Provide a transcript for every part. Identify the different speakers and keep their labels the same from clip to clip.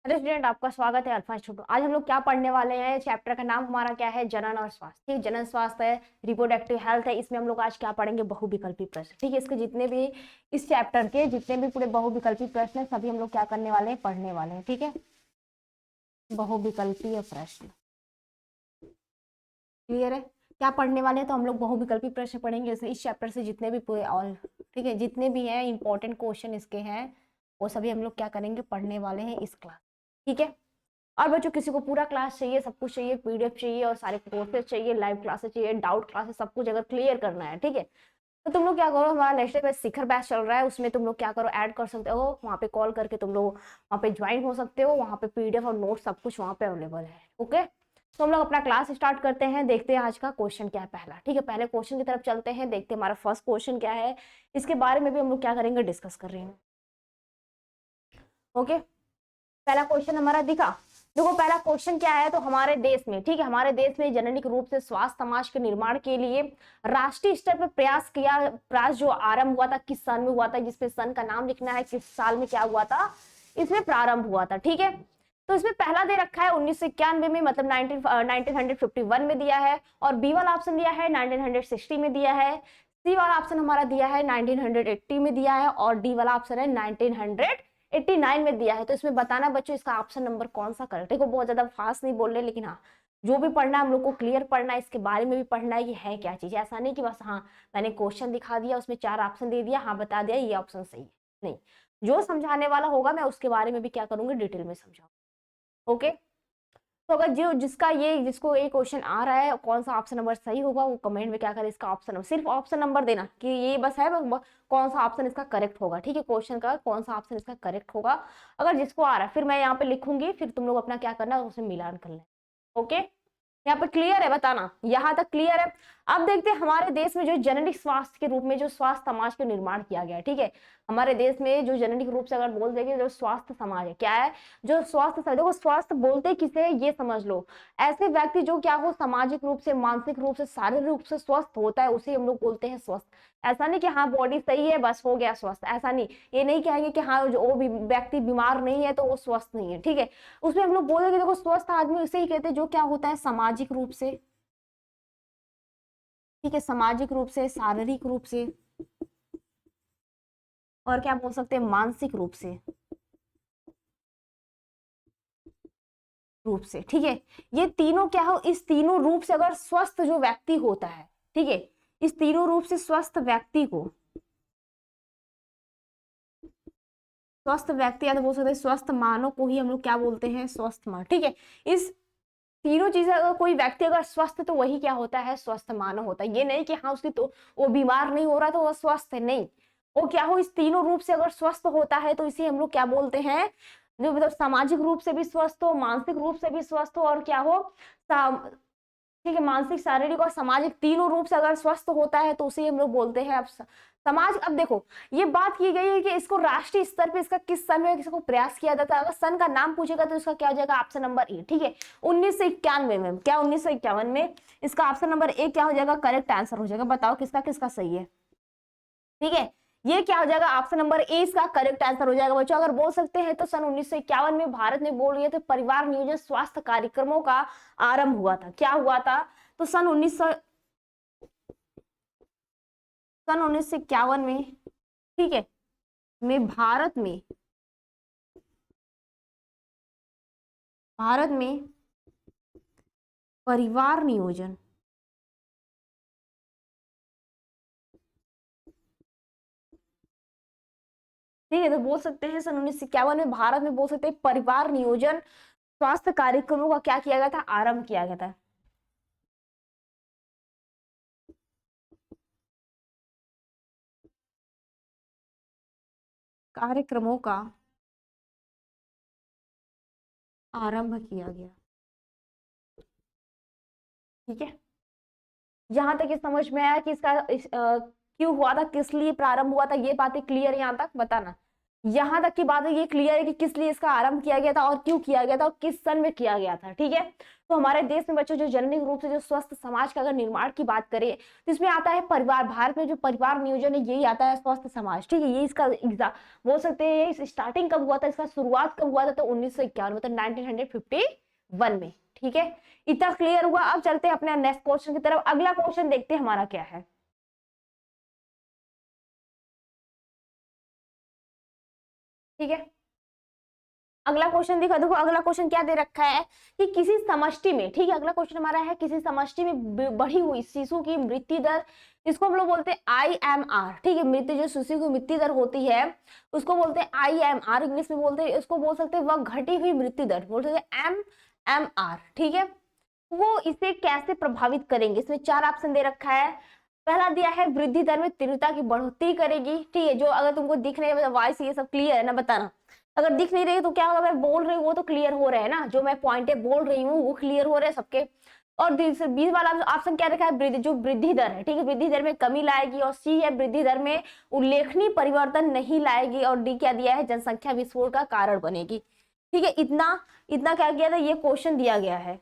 Speaker 1: Hello student, आपका स्वागत है अल्फा इंस्टीट्यूट। आज हम लोग क्या पढ़ने वाले हैं? चैप्टर का नाम हमारा क्या है? जनन और स्वास्थ्य। ठीक, जनन स्वास्थ्य है, रिप्रोडक्टिव हेल्थ है। इसमें हम लोग आज क्या पढ़ेंगे? बहुविकल्पी प्रश्न। ठीक है, इसके जितने भी इस चैप्टर के जितने भी पूरे बहुविकल्पी प्रश्न है सभी हम लोग क्या करने वाले हैं? पढ़ने वाले हैं। ठीक है, बहुविकल्पीय प्रश्न क्लियर है? क्या पढ़ने वाले हैं? तो हम लोग बहुविकल्पी प्रश्न पढ़ेंगे। जैसे इस चैप्टर से जितने भी पूरे ऑल, ठीक है, जितने भी हैं इंपॉर्टेंट क्वेश्चन इसके हैं वो सभी हम लोग क्या करेंगे? पढ़ने वाले हैं इस क्लास। ठीक है, और बच्चों किसी को पूरा क्लास चाहिए, सब कुछ चाहिए, पीडीएफ चाहिए और सारे कोर्सेज चाहिए, लाइव क्लासेस चाहिए, डाउट क्लासेस, सब कुछ अगर क्लियर करना है, ठीक है, तो तुम लोग क्या करो, हमारा नेक्स्ट पे शिखर बैच चल रहा है, उसमें तुम लोग क्या करो, ऐड कर सकते हो। वहाँ पे कॉल करके तुम लोग वहाँ पे ज्वाइन हो सकते हो। वहाँ पे पीडीएफ और नोट सब कुछ वहाँ पे अवेलेबल है। ओके, तो हम लोग अपना क्लास स्टार्ट करते हैं। देखते हैं आज का क्वेश्चन क्या है पहला। ठीक है, पहले क्वेश्चन की तरफ चलते हैं, देखते हैं हमारा फर्स्ट क्वेश्चन क्या है। इसके बारे में भी हम लोग क्या करेंगे? डिस्कस कर रहे हैं। ओके, पहला क्वेश्चन हमारा दिखा। देखो पहला क्वेश्चन क्या है, तो हमारे देश में, ठीक है, हमारे देश में जननिक रूप से स्वास्थ्य समाज के निर्माण के लिए राष्ट्रीय स्तर पर प्रयास जो आरंभ हुआ था, किस सन में हुआ था? जिसपे सन का नाम लिखना है, किस साल में क्या हुआ था, इसमें प्रारंभ हुआ था। ठीक है, तो इसमें पहला दे रखा है 1991 में, मतलब 1951 में दिया है, और बी वाला ऑप्शन दिया है 1960 में दिया है, सी वाला ऑप्शन हमारा दिया है 1980 में दिया है, और डी वाला ऑप्शन है 1989 में दिया है। तो इसमें बताना बच्चों इसका ऑप्शन नंबर कौन सा करेक्ट है। बहुत ज्यादा फास्ट नहीं बोल रहे, लेकिन हाँ, जो भी पढ़ना है हम लोग को क्लियर पढ़ना है, इसके बारे में भी पढ़ना है कि है क्या चीज। ऐसा नहीं कि बस हाँ मैंने क्वेश्चन दिखा दिया, उसमें 4 ऑप्शन दे दिया, हाँ बता दिया ये ऑप्शन सही है, नहीं, जो समझाने वाला होगा मैं उसके बारे में भी क्या करूंगी? डिटेल में समझाऊंगा। ओके, तो अगर जो जिसको ये क्वेश्चन आ रहा है कौन सा ऑप्शन नंबर सही होगा, वो कमेंट में क्या करे, इसका ऑप्शन, सिर्फ ऑप्शन नंबर देना कि ये बस है, कौन सा ऑप्शन इसका करेक्ट होगा। ठीक है, क्वेश्चन का कौन सा ऑप्शन इसका करेक्ट होगा, अगर जिसको आ रहा है फिर मैं यहाँ पे लिखूंगी, फिर तुम लोग अपना क्या करना है उसमें मिलान कर लेना। ओके, यहाँ पे क्लियर है? बताना यहाँ तक क्लियर है। अब देखते हैं हमारे देश में जो जेनेटिक स्वास्थ्य के रूप में जो स्वास्थ्य समाज का निर्माण किया गया है। ठीक है, हमारे देश में जो जेनेटिक रूप से अगर बोल देंगे जो स्वास्थ्य समाज है, क्या है? जो स्वास्थ्य, देखो स्वास्थ्य बोलते किसे ये समझ लो, ऐसे व्यक्ति जो क्या हो, सामाजिक रूप से, मानसिक रूप से, शारीरिक रूप से स्वस्थ होता है, उसे हम लोग बोलते हैं स्वस्थ। ऐसा नहीं कि हाँ बॉडी सही है बस हो गया स्वस्थ, ऐसा नहीं। ये नहीं कहेंगे कि हाँ जो वो भी व्यक्ति बीमार नहीं है तो वो स्वस्थ नहीं है। ठीक है, उसमें हम लोग बोलेंगे देखो स्वस्थ आदमी उसे ही कहते हैं जो क्या होता है, सामाजिक रूप से, ठीक है, सामाजिक रूप से, शारीरिक रूप से, और क्या बोल सकते हैं, मानसिक रूप से। ठीक है, ये तीनों क्या हो, इस तीनों रूप से अगर स्वस्थ जो व्यक्ति होता है, ठीक है, इस तीनों रूप से स्वस्थ व्यक्ति या तो बोल सकते हैं स्वस्थ मानव को ही हम लोग क्या बोलते हैं? स्वस्थ मानव। ठीक है, इस तीनों चीजें अगर कोई व्यक्ति अगर स्वस्थ, तो वही क्या होता है? स्वस्थ मानव होता है। ये नहीं कि हाँ उसकी तो वो बीमार नहीं हो रहा तो वो स्वस्थ है, नहीं, वो क्या हो, इस तीनों रूप से अगर स्वस्थ होता है तो इसे हम लोग क्या बोलते हैं? जो मतलब सामाजिक रूप से भी स्वस्थ हो, मानसिक रूप से भी स्वस्थ हो, और क्या हो, ठीक है, मानसिक, शारीरिक और सामाजिक तीनों रूप से अगर स्वस्थ होता है तो उसे हम लोग बोलते हैं अब समाज। अब देखो ये बात की गई है कि इसको राष्ट्रीय स्तर पे इसका किस सन में इसको प्रयास किया जाता है। अगर सन का नाम पूछेगा तो इसका क्या हो जाएगा? Option number A. ठीक है, 1991 में, क्या 1951 में, इसका ऑप्शन नंबर ए क्या हो जाएगा? करेक्ट आंसर हो जाएगा। बताओ किसका किसका सही है? ठीक है, ये क्या हो जाएगा? ऑप्शन नंबर ए इसका करेक्ट आंसर हो जाएगा। बच्चों अगर बोल सकते हैं तो सन 1951 में भारत में बोल रही है तो परिवार नियोजन स्वास्थ्य कार्यक्रमों का आरंभ हुआ था। क्या हुआ था? तो सन 1951 में, ठीक है, भारत में परिवार नियोजन, ठीक है, तो बोल सकते हैं सन 1951 में भारत में बोल सकते हैं परिवार नियोजन स्वास्थ्य कार्यक्रमों का क्या किया गया था? आरंभ किया गया था। कार्यक्रमों का आरंभ किया गया। ठीक है, जहां तक ये समझ में आया कि इसका क्यों हुआ था, किस लिए प्रारंभ हुआ था, ये बातें क्लियर यहाँ तक बताना। यहां तक की बात है, ये क्लियर है कि किस लिए इसका आरंभ किया गया था और क्यों किया गया था और किस सन में किया गया था। ठीक है, तो हमारे देश में बच्चों जो जननी रूप से जो स्वस्थ समाज का अगर निर्माण की बात करें तो इसमें आता है परिवार। भारत में जो परिवार नियोजन है यही आता है स्वस्थ समाज। ठीक है, ये इसका एग्जाम बोल सकते हैं। ये स्टार्टिंग कब हुआ था, इसका शुरुआत कब हुआ था, तो 1951 मतलब 1951 में। ठीक है, इतना क्लियर हुआ। अब चलते हैं अपने नेक्स्ट क्वेश्चन की तरफ। अगला क्वेश्चन देखते हैं हमारा क्या है। ठीक है, अगला क्वेश्चन दिखा, देखो अगला क्वेश्चन क्या दे रखा है कि किसी समष्टि में, ठीक है, अगला क्वेश्चन हमारा है किसी समष्टि में बढ़ी हुई शिशु की मृत्यु दर, इसको हम लोग बोलते हैं IMR। ठीक है, मृत्यु जो शिशु की मृत्यु दर होती है उसको बोलते हैं IMR, इंग्लिश में बोलते हैं, इसको बोल सकते हैं वह घटी हुई मृत्यु दर, बोल सकते हैं MMR। ठीक है, वो इसे कैसे प्रभावित करेंगे, इसमें 4 ऑप्शन दे रखा है। पहला दिया है वृद्धि दर में तीव्रता की बढ़ोतरी करेगी। ठीक है, जो अगर तुमको दिख रहे हैं वॉइस ये सब क्लियर है ना, बताना। अगर दिख नहीं रही तो क्या होगा, मैं बोल रही हूँ वो तो क्लियर हो रहे हैं ना, जो मैं पॉइंटे बोल रही हूँ वो क्लियर हो रहे हैं सबके। और 20 वाला ऑप्शन क्या रखा है, जो वृद्धि दर है, ठीक है, वृद्धि दर में कमी लाएगी। और सी है वृद्धि दर में उल्लेखनीय परिवर्तन नहीं लाएगी। और डी क्या दिया है, जनसंख्या विस्फोट का कारण बनेगी। ठीक है, इतना इतना क्या किया था, ये क्वेश्चन दिया गया है।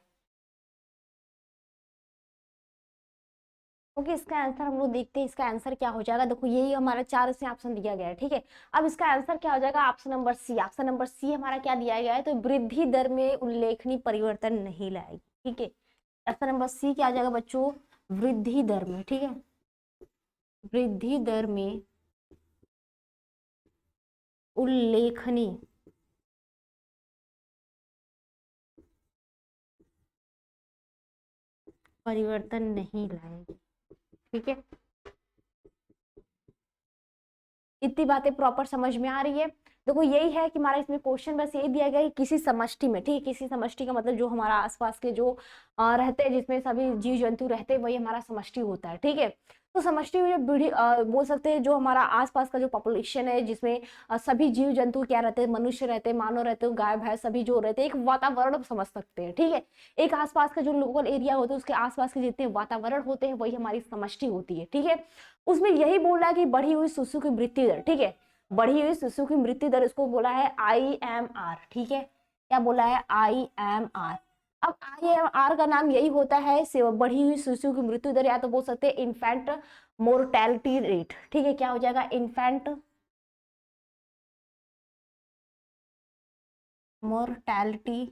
Speaker 1: क्योंकि इसका आंसर हम लोग देखते हैं, इसका आंसर क्या हो जाएगा। देखो यही हमारा 4 से ऑप्शन दिया गया है। ठीक है, अब इसका आंसर क्या हो जाएगा, option number C. Option number C हमारा क्या दिया गया है, तो वृद्धि दर में उल्लेखनीय परिवर्तन नहीं लाएगी। ठीक है, ऑप्शन नंबर सी क्या आ जाएगा बच्चों, वृद्धि दर में। ठीक है, वृद्धि दर में उल्लेखनीय परिवर्तन नहीं लाएगी। ठीक है, इतनी बातें प्रॉपर समझ में आ रही है। देखो यही है कि हमारा इसमें क्वेश्चन बस यही दिया गया है कि किसी समष्टि में, ठीक है, किसी समष्टि का मतलब जो हमारा आसपास के जो रहते हैं, जिसमें सभी जीव जंतु रहते हैं, वही हमारा समष्टि होता है। ठीक है, तो समष्टि में जो बूढ़ी बोल सकते हैं जो हमारा आसपास का जो पॉपुलेशन है, जिसमें सभी जीव जंतु क्या रहते हैं, मनुष्य रहते हैं, मानव रहते हैं, गाय भैंस सभी जो रहते हैं, एक वातावरण समझ सकते हैं। ठीक है, एक आसपास का जो लोकल एरिया होता है उसके आसपास के जितने वातावरण होते हैं वही हमारी समष्टि होती है। ठीक है, उसमें यही बोल रहा है कि बढ़ी हुई शिशु की मृत्यु दर, ठीक है, बढ़ी हुई शिशु की मृत्यु दर, इसको बोला है IMR। ठीक है, क्या बोला है, IMR। अब IMR का नाम यही होता है, बढ़ी हुई शिशु की मृत्यु दर, या तो बोल सकते हैं इन्फेंट मोर्टेलिटी रेट। ठीक है, क्या हो जाएगा, इन्फेंट मोर्टेलिटी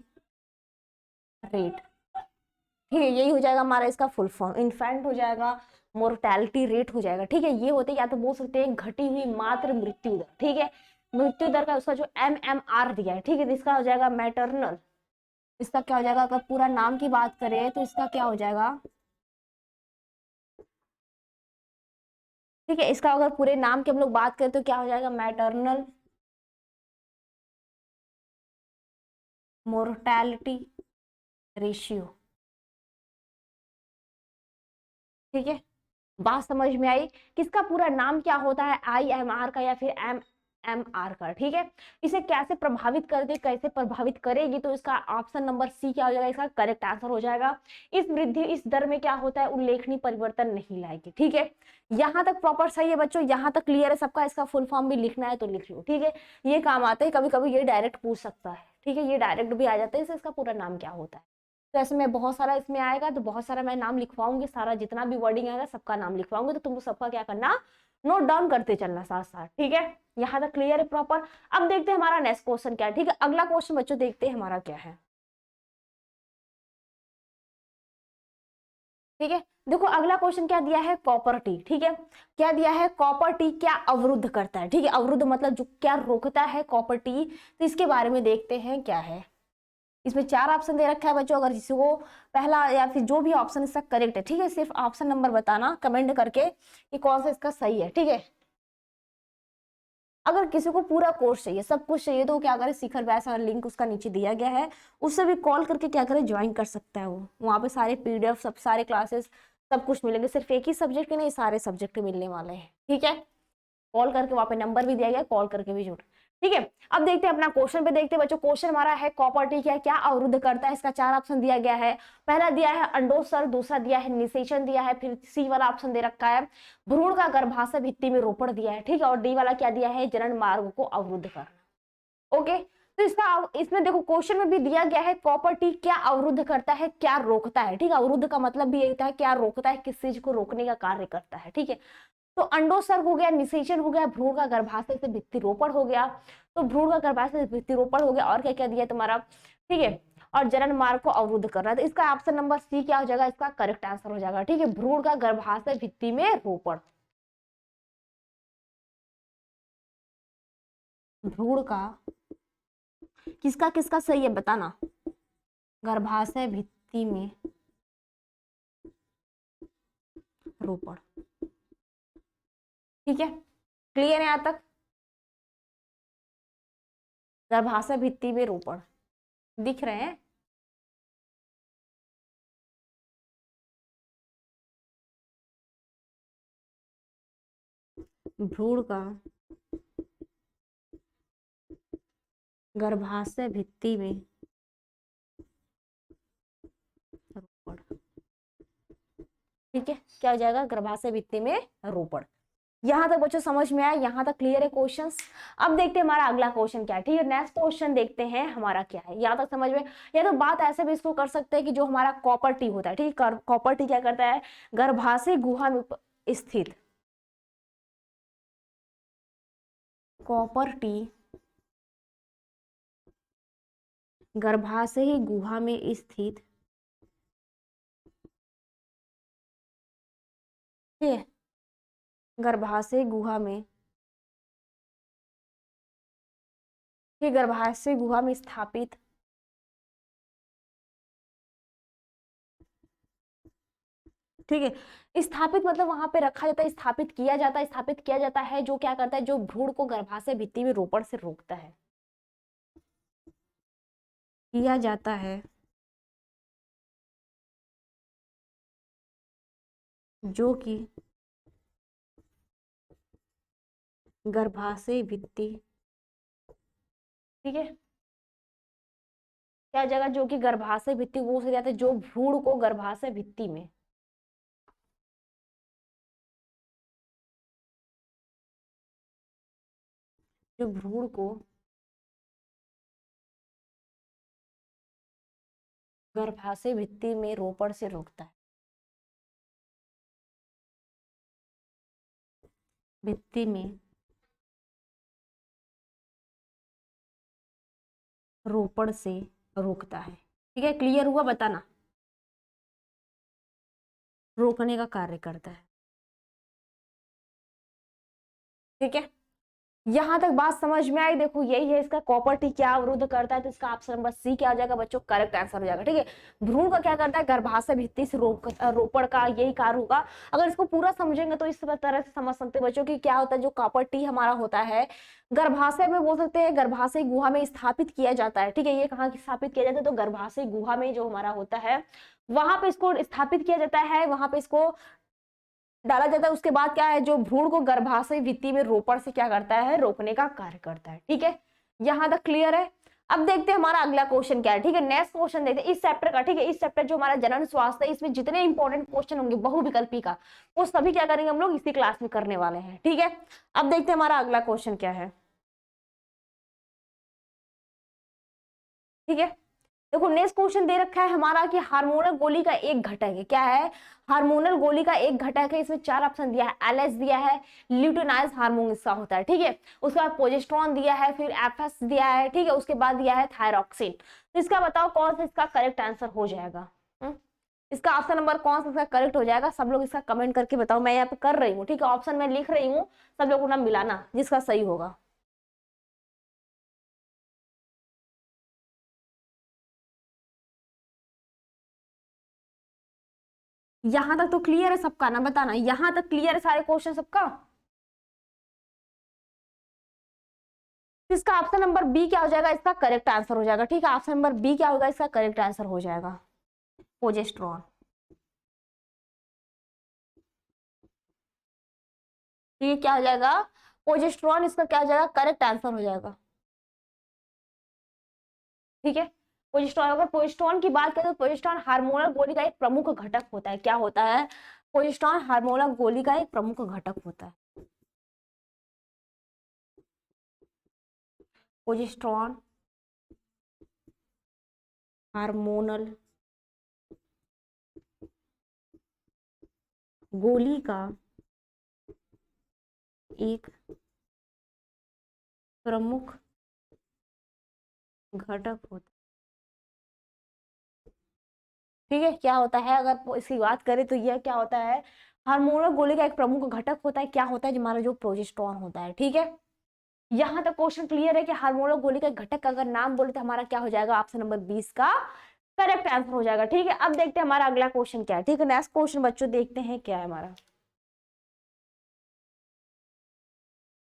Speaker 1: रेट। ठीक है, यही हो जाएगा हमारा इसका फुल फॉर्म, इन्फेंट हो जाएगा, मोर्टेलिटी रेट हो जाएगा। ठीक है, ये होते या तो बोल सकते हैं घटी हुई मात्र मृत्यु दर। ठीक है, मृत्यु दर का उसका जो MMR दिया है। ठीक है, तो इसका हो जाएगा मैटरनल, इसका क्या हो जाएगा, अगर पूरा नाम की बात करें तो इसका क्या हो जाएगा। ठीक है, इसका अगर पूरे नाम की हम लोग बात करें तो क्या हो जाएगा, मैटरनल मोर्टेलिटी रेशियो। ठीक है, बात समझ में आई, किसका पूरा नाम क्या होता है, IMR का या फिर MMR का। ठीक है, इसे कैसे प्रभावित करती, कैसे प्रभावित करेगी, तो इसका ऑप्शन नंबर सी क्या हो जाएगा, इसका करेक्ट आंसर हो जाएगा। इस दर में क्या होता है, उल्लेखनीय परिवर्तन नहीं लाएगी। ठीक है, यहाँ तक प्रॉपर सही है बच्चों, यहाँ तक क्लियर है सबका। इसका फुल फॉर्म भी लिखना है तो लिख लो। ठीक है, ये काम आता है, कभी कभी ये डायरेक्ट पूछ सकता है। ठीक है, ये डायरेक्ट भी आ जाता है, इसका पूरा नाम क्या होता है। तो ऐसे में बहुत सारा इसमें आएगा, तो बहुत सारा मैं नाम लिखवाऊंगी, सारा जितना भी वर्डिंग आएगा सबका नाम लिखवाऊंगी, तो तुमको सबका क्या करना, नोट डाउन करते चलना साथ साथ। ठीक है, यहाँ तक क्लियर है प्रॉपर। अब देखते हैं हमारा नेक्स्ट क्वेश्चन क्या है। ठीक है, अगला क्वेश्चन बच्चों देखते हैं हमारा क्या है। ठीक है, देखो अगला क्वेश्चन क्या दिया है, कॉपर टी। ठीक है, क्या दिया है, कॉपर टी क्या अवरुद्ध करता है। ठीक है, अवरुद्ध मतलब जो क्या रोकता है कॉपर टी, तो इसके बारे में देखते हैं क्या है। इसमें 4 ऑप्शन दे रखा है बच्चों, अगर किसी को पहला या फिर जो भी ऑप्शन इसका करेक्ट है, ठीक है, सिर्फ ऑप्शन नंबर बताना कमेंट करके कि कौन सा इसका सही है। ठीक है, अगर किसी को पूरा कोर्स चाहिए, सब कुछ चाहिए, तो क्या करे, शिखर व्यास का लिंक उसका नीचे दिया गया है, उससे भी कॉल करके क्या करे, ज्वाइन कर सकता है। वो वहाँ पे सारे PDF सब सारे क्लासेस सब कुछ मिलेंगे, सिर्फ एक ही सब्जेक्ट के नहीं, सारे सब्जेक्ट मिलने वाले हैं। ठीक है, कॉल करके, वहाँ पे नंबर भी दिया गया, कॉल करके भी जुड़। ठीक है, अब देखते हैं अपना क्वेश्चन पे, देखते हैं बच्चों। क्वेश्चन हमारा है कॉपर टी क्या अवरुद्ध करता है। इसका 4 ऑप्शन दिया गया है। पहला दिया है अंडोत्सर्ग, दूसरा दिया है निषेचन दिया है, फिर सी वाला ऑप्शन दे रखा है भ्रूण का गर्भाशय भित्ति में रोपण दिया है। ठीक है, और डी वाला क्या दिया है, जनन मार्ग को अवरुद्ध करना। ओके, तो इसका इसमें देखो क्वेश्चन में भी दिया गया है कॉपर टी क्या अवरुद्ध करता है, क्या रोकता है। ठीक है, अवरुद्ध का मतलब भी यही होता है क्या रोकता है, किस चीज को रोकने का कार्य करता है। ठीक है, तो अंडोत्सर्ग हो गया, निषेचन हो गया, भ्रूण का गर्भाशय से भित्तिरोपण हो गया, तो भ्रूण का गर्भाशय से भित्तिरोपण हो गया, और क्या क्या दिया तुम्हारा, ठीक है, और जनन मार्ग को अवरुद्ध कर रहा है। तो इसका ऑप्शन नंबर सी क्या हो जाएगा, इसका करेक्ट आंसर हो जाएगा। ठीक है, भ्रूण का गर्भाशय भित्ति में रोपण, भ्रूण का किसका किसका सही है बताना, गर्भाशय भित्ति में रोपण। ठीक है, क्लियर है यहां तक, गर्भाशय भित्ति में रोपण दिख रहे हैं। भ्रूण का गर्भाशय भित्ति में रोपण। ठीक है, क्या हो जाएगा, गर्भाशय भित्ति में रोपण। यहां तक बच्चों समझ में आया, यहां तक क्लियर है क्वेश्चंस। अब देखते हैं हमारा अगला क्वेश्चन क्या है। ठीक है, नेक्स्ट क्वेश्चन देखते हैं हमारा क्या है, यहां तक समझ में। या तो बात ऐसे भी इसको कर सकते हैं कि जो हमारा कॉपर टी होता है, ठीक है, कॉपर टी क्या करता है, गर्भाशय गुहा में स्थित, कॉपर टी गर्भाशय गुहा में स्थित, ठीक है, गर्भाशय गुहा में, ठीक, गर्भाशय गुहा में स्थापित ठीक है, स्थापित मतलब वहां पे रखा जाता है, स्थापित किया जाता है, स्थापित किया जाता है, जो क्या करता है, जो भ्रूण को गर्भाशय भित्ति में रोपण से रोकता है, किया जाता है, जो कि गर्भाशय भित्ति, ठीक है, क्या जगह, जो कि गर्भाशय भित्ति वो से जाता है, जो भ्रूण को गर्भाशय भित्ति में, जो भ्रूण को गर्भाशय भित्ति में रोपण से रोकता है, भित्ति में रोपण से रोकता है। ठीक है, क्लियर हुआ बताना, रोकने का कार्य करता है। ठीक है, यहां तक बात समझ में आई। देखो यही है इसका, कॉपर टी क्या अवरुद्ध करता है, तो इसका ऑप्शन नंबर सी क्या हो जाएगा बच्चों, करेक्ट आंसर हो जाएगा। ठीक है, भ्रूण का क्या करता है, गर्भाशय भित्ति से रोपण का यही कार्य होगा। अगर इसको पूरा समझेंगे तो इस तरह से समझ सकते हैं बच्चों की क्या होता है, जो कॉपर टी हमारा होता है गर्भाशय में, बोल सकते हैं गर्भाशय गुहा में स्थापित किया जाता है। ठीक है, ये कहाँ स्थापित किया जाता है, तो गर्भाशय गुहा में जो हमारा होता है वहां पे इसको स्थापित किया जाता है, वहां पे इसको डाला जाता है। उसके बाद क्या है, जो भ्रूण को गर्भाशय भित्ति में रोपण से क्या करता है, रोकने का कार्य करता है। ठीक है, यहां तक क्लियर है। अब देखते हैं हमारा अगला क्वेश्चन क्या है। ठीक है, नेक्स्ट क्वेश्चन देखते हैं इस चैप्टर का। ठीक है, इस चैप्टर जो हमारा जनन स्वास्थ्य है, इसमें जितने इंपॉर्टेंट क्वेश्चन होंगे बहुविकल्पी का, वो सभी क्या करेंगे हम लोग इसी क्लास में करने वाले हैं। ठीक है, अब देखते हैं हमारा अगला क्वेश्चन क्या है। ठीक है, देखो नेक्स्ट क्वेश्चन दे रखा है हमारा कि हार्मोनल गोली का एक घटक है, क्या है, हार्मोनल गोली का एक घटक है। इसमें 4 ऑप्शन दिया है, एलएच दिया है, ल्यूटेनाइज हार्मोन इसका होता है। ठीक है, उसके बाद प्रोजेस्टेरोन दिया है, फिर एफएस दिया है, ठीक है, उसके बाद दिया है थायरॉक्सिन। तो इसका बताओ कौन सा इसका करेक्ट आंसर हो जाएगा। इसका ऑप्शन नंबर कौन सा इसका करेक्ट हो जाएगा, सब लोग इसका कमेंट करके बताओ। मैं यहाँ पे कर रही हूँ, ठीक है, ऑप्शन में लिख रही हूँ, सब लोग को ना मिलाना जिसका सही होगा। यहां तक तो क्लियर है सबका, ना बताना, यहां तक क्लियर है सारे क्वेश्चन सबका। इसका ऑप्शन नंबर बी क्या हो जाएगा, इसका करेक्ट आंसर हो जाएगा। ठीक है, ऑप्शन नंबर बी क्या होगा, इसका करेक्ट आंसर हो जाएगा, प्रोजेस्टेरोन। ये क्या हो जाएगा, प्रोजेस्टेरोन इसका क्या हो जाएगा, करेक्ट आंसर हो जाएगा। ठीक है। प्रोजेस्टेरॉन, अगर प्रोजेस्टेरॉन की बात करें तो प्रोजेस्टेरॉन हार्मोनल गोली का एक प्रमुख घटक होता है। क्या होता है? प्रोजेस्टेरॉन हार्मोनल गोली का एक प्रमुख घटक होता है। प्रोजेस्टेरॉन हार्मोनल गोली का एक प्रमुख घटक होता है। ठीक है, क्या होता है अगर इसकी बात करें तो यह क्या होता है, हार्मोनल गोली का एक प्रमुख घटक होता है। क्या होता है? हमारा जो प्रोजेस्टेरॉन होता है। ठीक है, यहां तक क्वेश्चन क्लियर है कि हार्मोनल गोली का घटक का अगर नाम बोले तो हमारा क्या हो जाएगा? ऑप्शन नंबर 20 का करेक्ट आंसर हो जाएगा। ठीक है, अब देखते हैं हमारा अगला क्वेश्चन क्या है। ठीक है, नेक्स्ट क्वेश्चन बच्चों देखते हैं क्या है हमारा।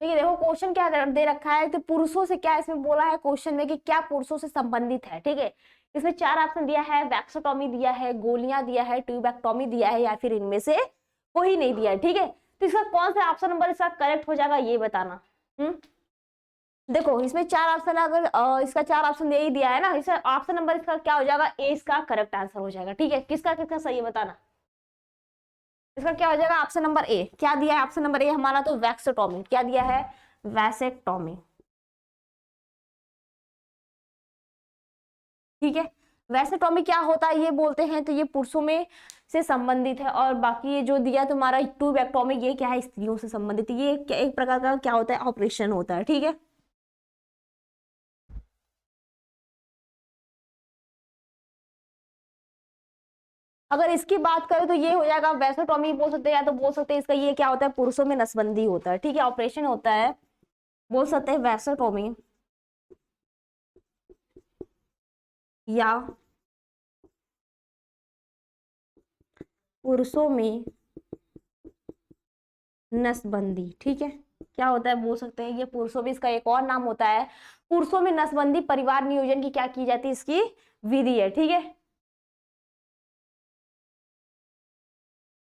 Speaker 1: ठीक है, देखो क्वेश्चन क्या दे रखा है कि पुरुषों से, क्या इसमें बोला है क्वेश्चन में कि क्या पुरुषों से संबंधित है। ठीक है, इसमें 4 ऑप्शन दिया है, वैक्सोटॉमी दिया है, गोलियां दिया है, ट्यूबेक्टोमी दिया है, या फिर इनमें से कोई नहीं दिया है। ठीक है, तो इसका कौन सा ऑप्शन नंबर इसका करेक्ट हो जाएगा ये बताना। देखो इसमें 4 ऑप्शन, अगर इसका 4 ऑप्शन यही दिया है ना, इसका ऑप्शन नंबर इसका क्या हो जाएगा? ए इसका करेक्ट आंसर हो जाएगा। ठीक है, किसका किसका सही है बताना। इसका क्या हो जाएगा? Option number A. क्या दिया है ऑप्शन नंबर ए हमारा? तो वैक्सोटॉमी। क्या दिया है? वैसेक्टोमी। ठीक है, वैसेक्टोमी क्या होता है ये बोलते हैं तो ये पुरुषों में से संबंधित है, और बाकी ये जो दिया तुम्हारा ट्यूबेक्टोमी ये क्या है? स्त्रियों से संबंधित। ये एक प्रकार का क्या होता है? ऑपरेशन होता है। ठीक है, अगर इसकी बात करें तो ये हो जाएगा वैसेक्टोमी बोल सकते हैं, या तो बोल सकते हैं इसका ये क्या होता है? पुरुषों में नसबंदी होता है। ठीक है, ऑपरेशन होता है, बोल सकते हैं वैसेक्टोमी, या पुरुषों में नसबंदी। ठीक है, क्या होता है बोल सकते हैं ये पुरुषों में, इसका एक और नाम होता है पुरुषों में नसबंदी परिवार नियोजन की क्या की जाती है? इसकी विधि है। ठीक है,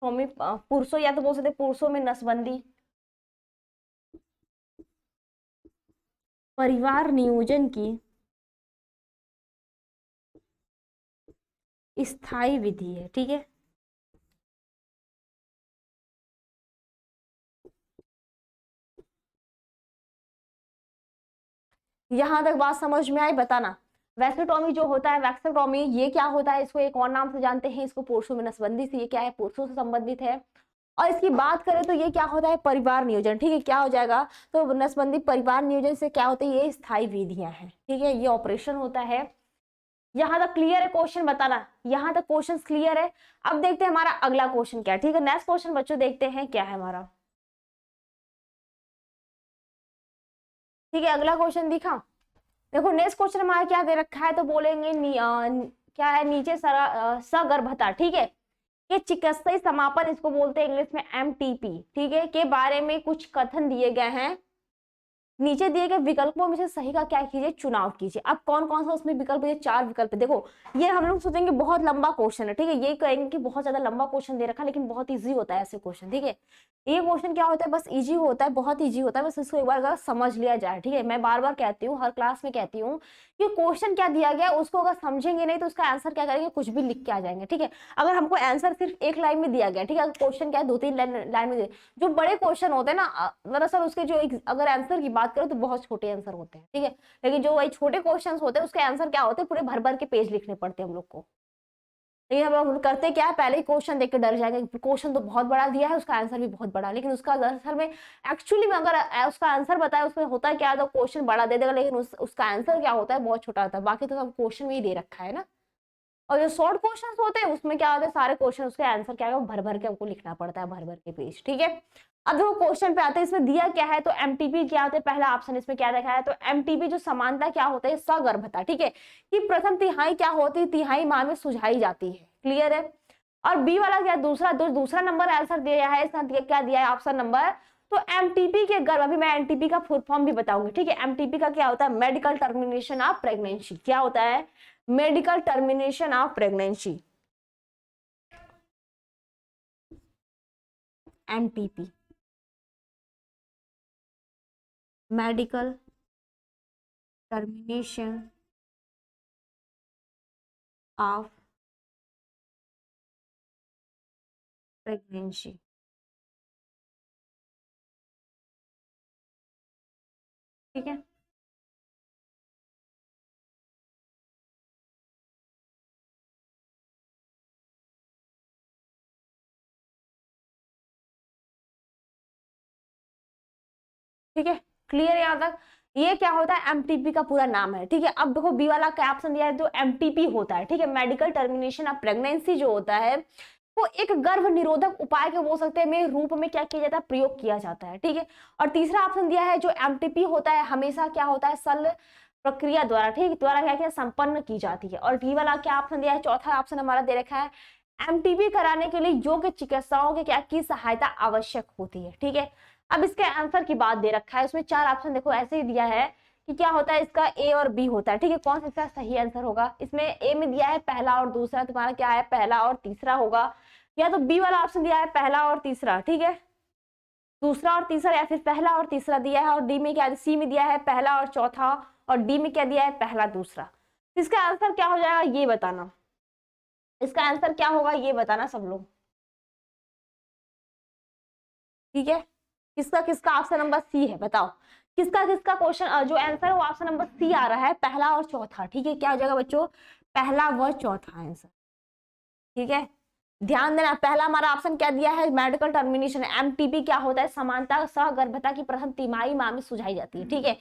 Speaker 1: पुरुषों, या तो बोल सकते हैं पुरुषों में नसबंदी परिवार नियोजन की स्थायी विधि है। ठीक है, यहां तक बात समझ में आई बताना। वैक्सेक्टोमी जो होता है, वैक्सेक्टोमी ये क्या होता है? इसको एक और नाम से जानते हैं, इसको पुरुषों में नसबंदी से, ये क्या है? पुरुषों से संबंधित है। और इसकी बात करें तो ये क्या होता है? परिवार नियोजन। ठीक है, क्या हो जाएगा? तो नसबंदी परिवार नियोजन से क्या होता है? ये स्थायी विधियां हैं। ठीक है, ये ऑपरेशन होता है। यहां तक क्लियर है? क्वेश्चन बताना, यहां तक क्वेश्चन क्लियर है। अब देखते हैं हमारा अगला क्वेश्चन क्या है। ठीक है, नेक्स्ट क्वेश्चन बच्चों देखते हैं क्या है हमारा। ठीक है, अगला क्वेश्चन दिखा। देखो नेक्स्ट क्वेश्चन हमारा क्या दे रखा है, तो बोलेंगे क्या है? नीचे सगर्भता। ठीक है, ये चिकित्सीय समापन इसको बोलते हैं इंग्लिश में एमटीपी। ठीक है, के बारे में कुछ कथन दिए गए हैं। नीचे दिए गए विकल्पों में से सही का क्या कीजिए? चुनाव कीजिए। अब कौन कौन सा उसमें विकल्प है? 4 विकल्प है। देखो ये हम लोग सोचेंगे बहुत लंबा क्वेश्चन है। ठीक है, ये कहेंगे कि बहुत ज्यादा लंबा क्वेश्चन दे रखा है, लेकिन बहुत इजी होता है ऐसे क्वेश्चन। ठीक है, ये क्वेश्चन क्या होता है? बस इजी होता है, बहुत इजी होता है, बस इसको एक बार अगर समझ लिया जाए। ठीक है, मैं बार बार कहती हूँ, हर क्लास में कहती हूँ कि क्वेश्चन क्या दिया गया उसको अगर समझेंगे नहीं तो उसका आंसर क्या करेंगे? कुछ भी लिख के आ जाएंगे। ठीक है, अगर हमको आंसर सिर्फ एक लाइन में दिया गया, ठीक है, क्वेश्चन क्या है? 2-3 लाइन में जो बड़े क्वेश्चन होते हैं ना, दरअसल उसके जो अगर आंसर की बात करें तो बहुत छोटे आंसर होते हैं। ठीक है, लेकिन जो वही छोटे क्वेश्चन होते हैं उसके आंसर क्या होते हैं? पूरे भर भर के पेज लिखने पड़ते हैं हम लोग को। लेकिन हम लोग करते क्या है? पहले ही क्वेश्चन देख के डर जाएंगे, क्वेश्चन तो बहुत बड़ा दिया है, उसका आंसर भी बहुत बड़ा, लेकिन उसका दरअसल में एक्चुअली में अगर उसका आंसर बताए उसमें होता क्या है, तो क्वेश्चन बड़ा दे देगा, लेकिन उसका आंसर क्या होता है? बहुत छोटा होता है। बाकी तो सब क्वेश्चन में ही दे रखा है ना। और जो शॉर्ट क्वेश्चन होते हैं उसमें क्या होता है? सारे क्वेश्चन उसके आंसर क्या है? भर भर के हमको लिखना पड़ता है, भर भर के पेज। ठीक है, अब देखो क्वेश्चन पे आते हैं, इसमें दिया क्या है? तो एमटीपी क्या होता है? पहला ऑप्शन इसमें क्या देखा है? तो एमटीपी जो समानता क्या होता है? सगर्भता। ठीक है, कि प्रथम तिहाई क्या होती है? तिहाई माह में सुझाई जाती है। क्लियर है? और बी वाला क्या? दूसरा नंबर आंसर दिया है, इसका क्या दिया है ऑप्शन नंबर? तो एमटीपी के गर्भ, अभी मैं एमटीपी का फुल फॉर्म भी बताऊंगी। ठीक है, एमटीपी का क्या होता है? Medical termination of pregnancy. क्या होता है? Medical termination of pregnancy, MTP, medical termination of pregnancy. ठीक है, ठीक है, क्लियर यहाँ तक। ये क्या होता है, एमटीपी का पूरा नाम है। ठीक है, अब देखो बी वाला क्या ऑप्शन दिया है, तो एमटीपी होता है। ठीक है, मेडिकल टर्मिनेशन ऑफ प्रेगनेंसी जो होता है वो एक गर्भ निरोधक उपाय के बोल सकते हैं में रूप में क्या किया जाता है, प्रयोग किया जाता है। ठीक है, और तीसरा ऑप्शन दिया है जो एमटीपी होता है हमेशा क्या होता है, शल्य प्रक्रिया द्वारा, ठीक द्वारा क्या किया संपन्न की जाती है। और डी वाला क्या ऑप्शन दिया है, चौथा ऑप्शन हमारा दे रखा है, एमटीपी कराने के लिए योग्य चिकित्साओं के क्या की सहायता आवश्यक होती है। ठीक है, अब इसके आंसर की बात दे रखा है, उसमें चार ऑप्शन देखो ऐसे ही दिया है कि क्या होता है, इसका ए और बी होता है। ठीक है, कौन सा इसका सही आंसर होगा, इसमें ए में दिया है पहला और दूसरा, तुम्हारा क्या है पहला और तीसरा होगा, या तो बी वाला ऑप्शन दिया है पहला और तीसरा, ठीक है दूसरा और तीसरा, या फिर पहला और तीसरा दिया है, और डी में क्या, सी में दिया है पहला और चौथा, और डी में क्या दिया है पहला दूसरा। इसका आंसर क्या हो जाएगा ये बताना, इसका आंसर क्या होगा ये बताना सब लोग। ठीक है, किसका किसका ऑप्शन नंबर सी है बताओ, किसका किसका क्वेश्चन जो आंसर है वो ऑप्शन नंबर सी आ रहा है, पहला और चौथा। ठीक है, क्या हो जाएगा बच्चों, पहला व चौथा आंसर। ठीक है, ध्यान देना, पहला हमारा ऑप्शन क्या दिया है, मेडिकल टर्मिनेशन। एमटीपी क्या होता है, समानता सहगर्भता की प्रथम तिमाही माह में सुझाई जाती है। ठीक है,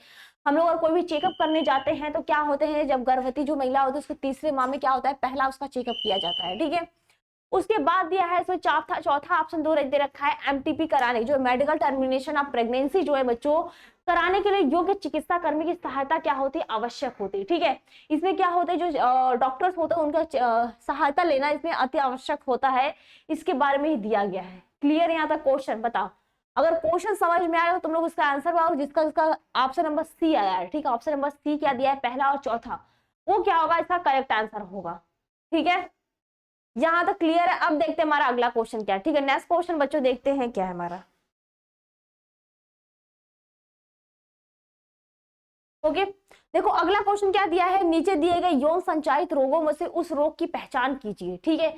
Speaker 1: हम लोग अगर कोई भी चेकअप करने जाते हैं तो क्या होते हैं, जब गर्भवती जो महिला होती है उसके तीसरे माह में क्या होता है, पहला उसका चेकअप किया जाता है। ठीक है, उसके बाद दिया है इसमें चौथा चौथा ऑप्शन दो दे रखा है, एमटीपी कराने जो मेडिकल टर्मिनेशन ऑफ प्रेगनेंसी जो है बच्चों कराने के लिए योग्य चिकित्सा कर्मी की सहायता क्या होती है, आवश्यक होती है। ठीक है, इसमें क्या होता है, जो डॉक्टर्स होते हैं उनका सहायता लेना इसमें अति आवश्यक होता है, इसके बारे में ही दिया गया है। क्लियर यहाँ तक क्वेश्चन बताओ, अगर क्वेश्चन समझ में आया तो तुम लोग उसका आंसर बताओ, जिसका जिसका ऑप्शन नंबर सी आया है। ठीक है, ऑप्शन नंबर सी क्या दिया है, पहला और चौथा, वो क्या होगा, इसका करेक्ट आंसर होगा। ठीक है, यहां तक क्लियर है। अब देखते हैं हमारा अगला क्वेश्चन क्या है। ठीक है, नेक्स्ट क्वेश्चन बच्चों देखते हैं क्या है हमारा। ओके, देखो अगला क्वेश्चन क्या दिया है, नीचे दिए गए यौन संचारित रोगों में से उस रोग की पहचान कीजिए। ठीक है,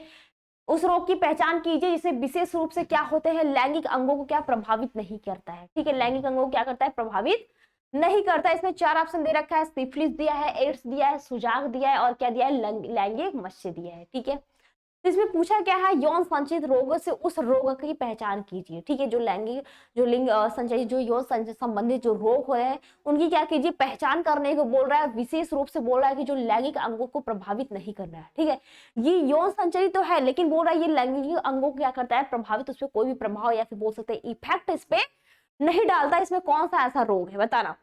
Speaker 1: उस रोग की पहचान कीजिए जिसे विशेष रूप से क्या होते हैं, लैंगिक अंगों को क्या प्रभावित नहीं करता है। ठीक है, लैंगिक अंगों को क्या करता है, प्रभावित नहीं करता है। इसमें चार ऑप्शन दे रखा है, सिफिलिस दिया है, एड्स दिया है, सुजाग दिया है, और क्या दिया है, लैंगिक मत्स्य दिया है। ठीक है, तो इसमें पूछा क्या है, यौन संचित रोगों से उस रोग की पहचान कीजिए। ठीक है, जो लैंगिक जो लिंग संचयित जो यौन संबंधित जो रोग हो रहे हैं उनकी क्या कीजिए, पहचान करने को बोल रहा है, विशेष रूप से बोल रहा है कि जो लैंगिक अंगों को प्रभावित नहीं कर रहा है। ठीक है, ये यौन संचयित तो है लेकिन बोल रहा है ये लैंगिक अंगों को क्या करता है, प्रभावित, उस पर कोई भी प्रभाव या फिर बोल सकते हैं इफेक्ट इस पे नहीं डालता। इसमें कौन सा ऐसा रोग है बताना,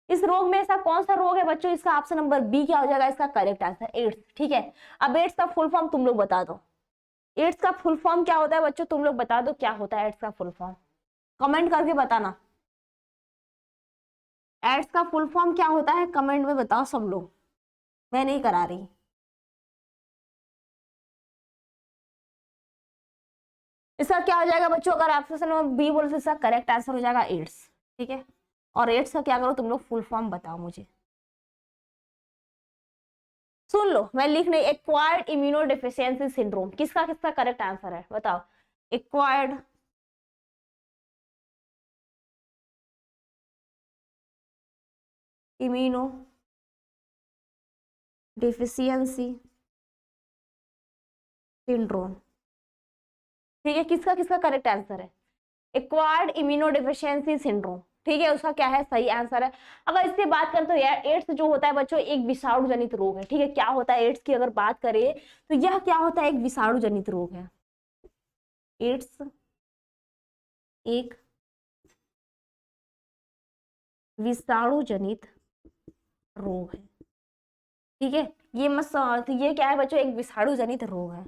Speaker 1: इस रोग में ऐसा कौन सा रोग है बच्चों, इसका ऑप्शन नंबर बी क्या हो जाएगा, इसका करेक्ट आंसर एड्स। ठीक है, अब एड्स का फुल फॉर्म तुम लोग बता दो, एड्स का फुल फॉर्म क्या होता है बच्चों, तुम लोग बता दो क्या होता है एड्स का फुल फॉर्म, कमेंट करके बताना। एड्स का फुल फॉर्म क्या होता है कमेंट में बताओ सब लोग, मैं नहीं करा रही। इसका क्या हो जाएगा बच्चों, अगर ऑप्शन नंबर बी बोले तो इसका करेक्ट आंसर हो जाएगा एड्स। ठीक है, और एड्स का क्या करो तुम लोग फुल फॉर्म बताओ मुझे, सुन लो मैं लिख नहीं, एक्वायर्ड इम्यूनो डिफिशियंसी सिंड्रोम, किसका किसका करेक्ट आंसर है बताओ, एक्वायर्ड इम्यूनो डिफिशियंसी सिंड्रोम। ठीक है, किसका किसका करेक्ट आंसर है, एक्वायर्ड इम्यूनोडेफिशिएंसी सिंड्रोम। ठीक है, उसका क्या है सही आंसर है। अगर इससे बात करें तो यार एड्स जो होता है बच्चों एक विषाणु जनित रोग है। ठीक है, क्या होता है एड्स की अगर बात करें तो यह क्या होता है, एक विषाणु जनित रोग है। एड्स एक विषाणु जनित रोग है। ठीक है, ये मत तो ये क्या है बच्चों, एक विषाणु जनित रोग है।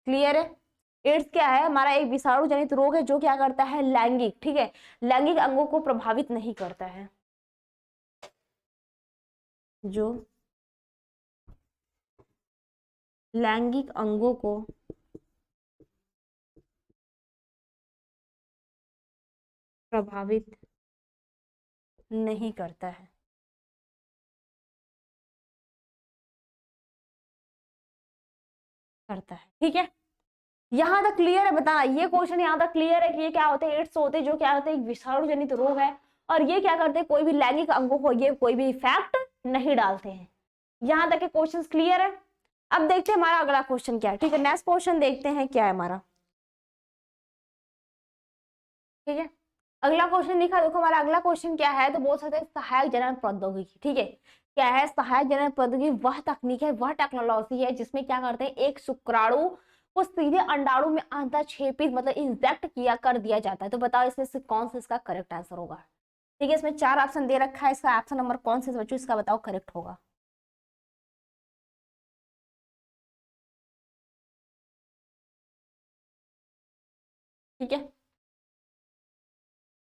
Speaker 1: क्लियर है, एड्स क्या है हमारा, एक विषाणु जनित रोग है जो क्या करता है लैंगिक, ठीक है लैंगिक अंगों को प्रभावित नहीं करता है, जो लैंगिक अंगों को प्रभावित नहीं करता है। करता है। ठीक है, यहाँ तक क्लियर है? बताना, ये क्वेश्चन यहाँ तक क्लियर है कि ये क्या होते हैं? एड्स होते हैं, जो क्या होते हैं? एक विषाणु जनित रोग है, और ये क्या करते हैं? कोई भी लैंगिक अंगों को ये कोई भी इफेक्ट नहीं डालते हैं। यहाँ तक के क्वेश्चन क्लियर है? अब देखते हैं हमारा अगला क्वेश्चन क्या है। ठीक है, नेक्स्ट क्वेश्चन देखते हैं क्या है हमारा। ठीक है, अगला क्वेश्चन लिखा, देखो हमारा अगला क्वेश्चन क्या है, तो बोल सकते हैं सहायक जनन प्रौद्योगिकी। ठीक है, क्या है सहायक जनन प्रौद्योगिकी? वह तकनीक है, वह टेक्नोलॉजी है जिसमें क्या करते हैं? एक शुक्राणु को सीधे अंडाणु में अंतःक्षेपित मतलब इंजेक्ट किया कर दिया जाता है। तो बताओ इसमें से कौन सा इसका करेक्ट आंसर होगा? ठीक है, इसमें 4 ऑप्शन दे रखा है, इसका ऑप्शन नंबर कौन से बच्चों इसका बताओ करेक्ट होगा? ठीक है,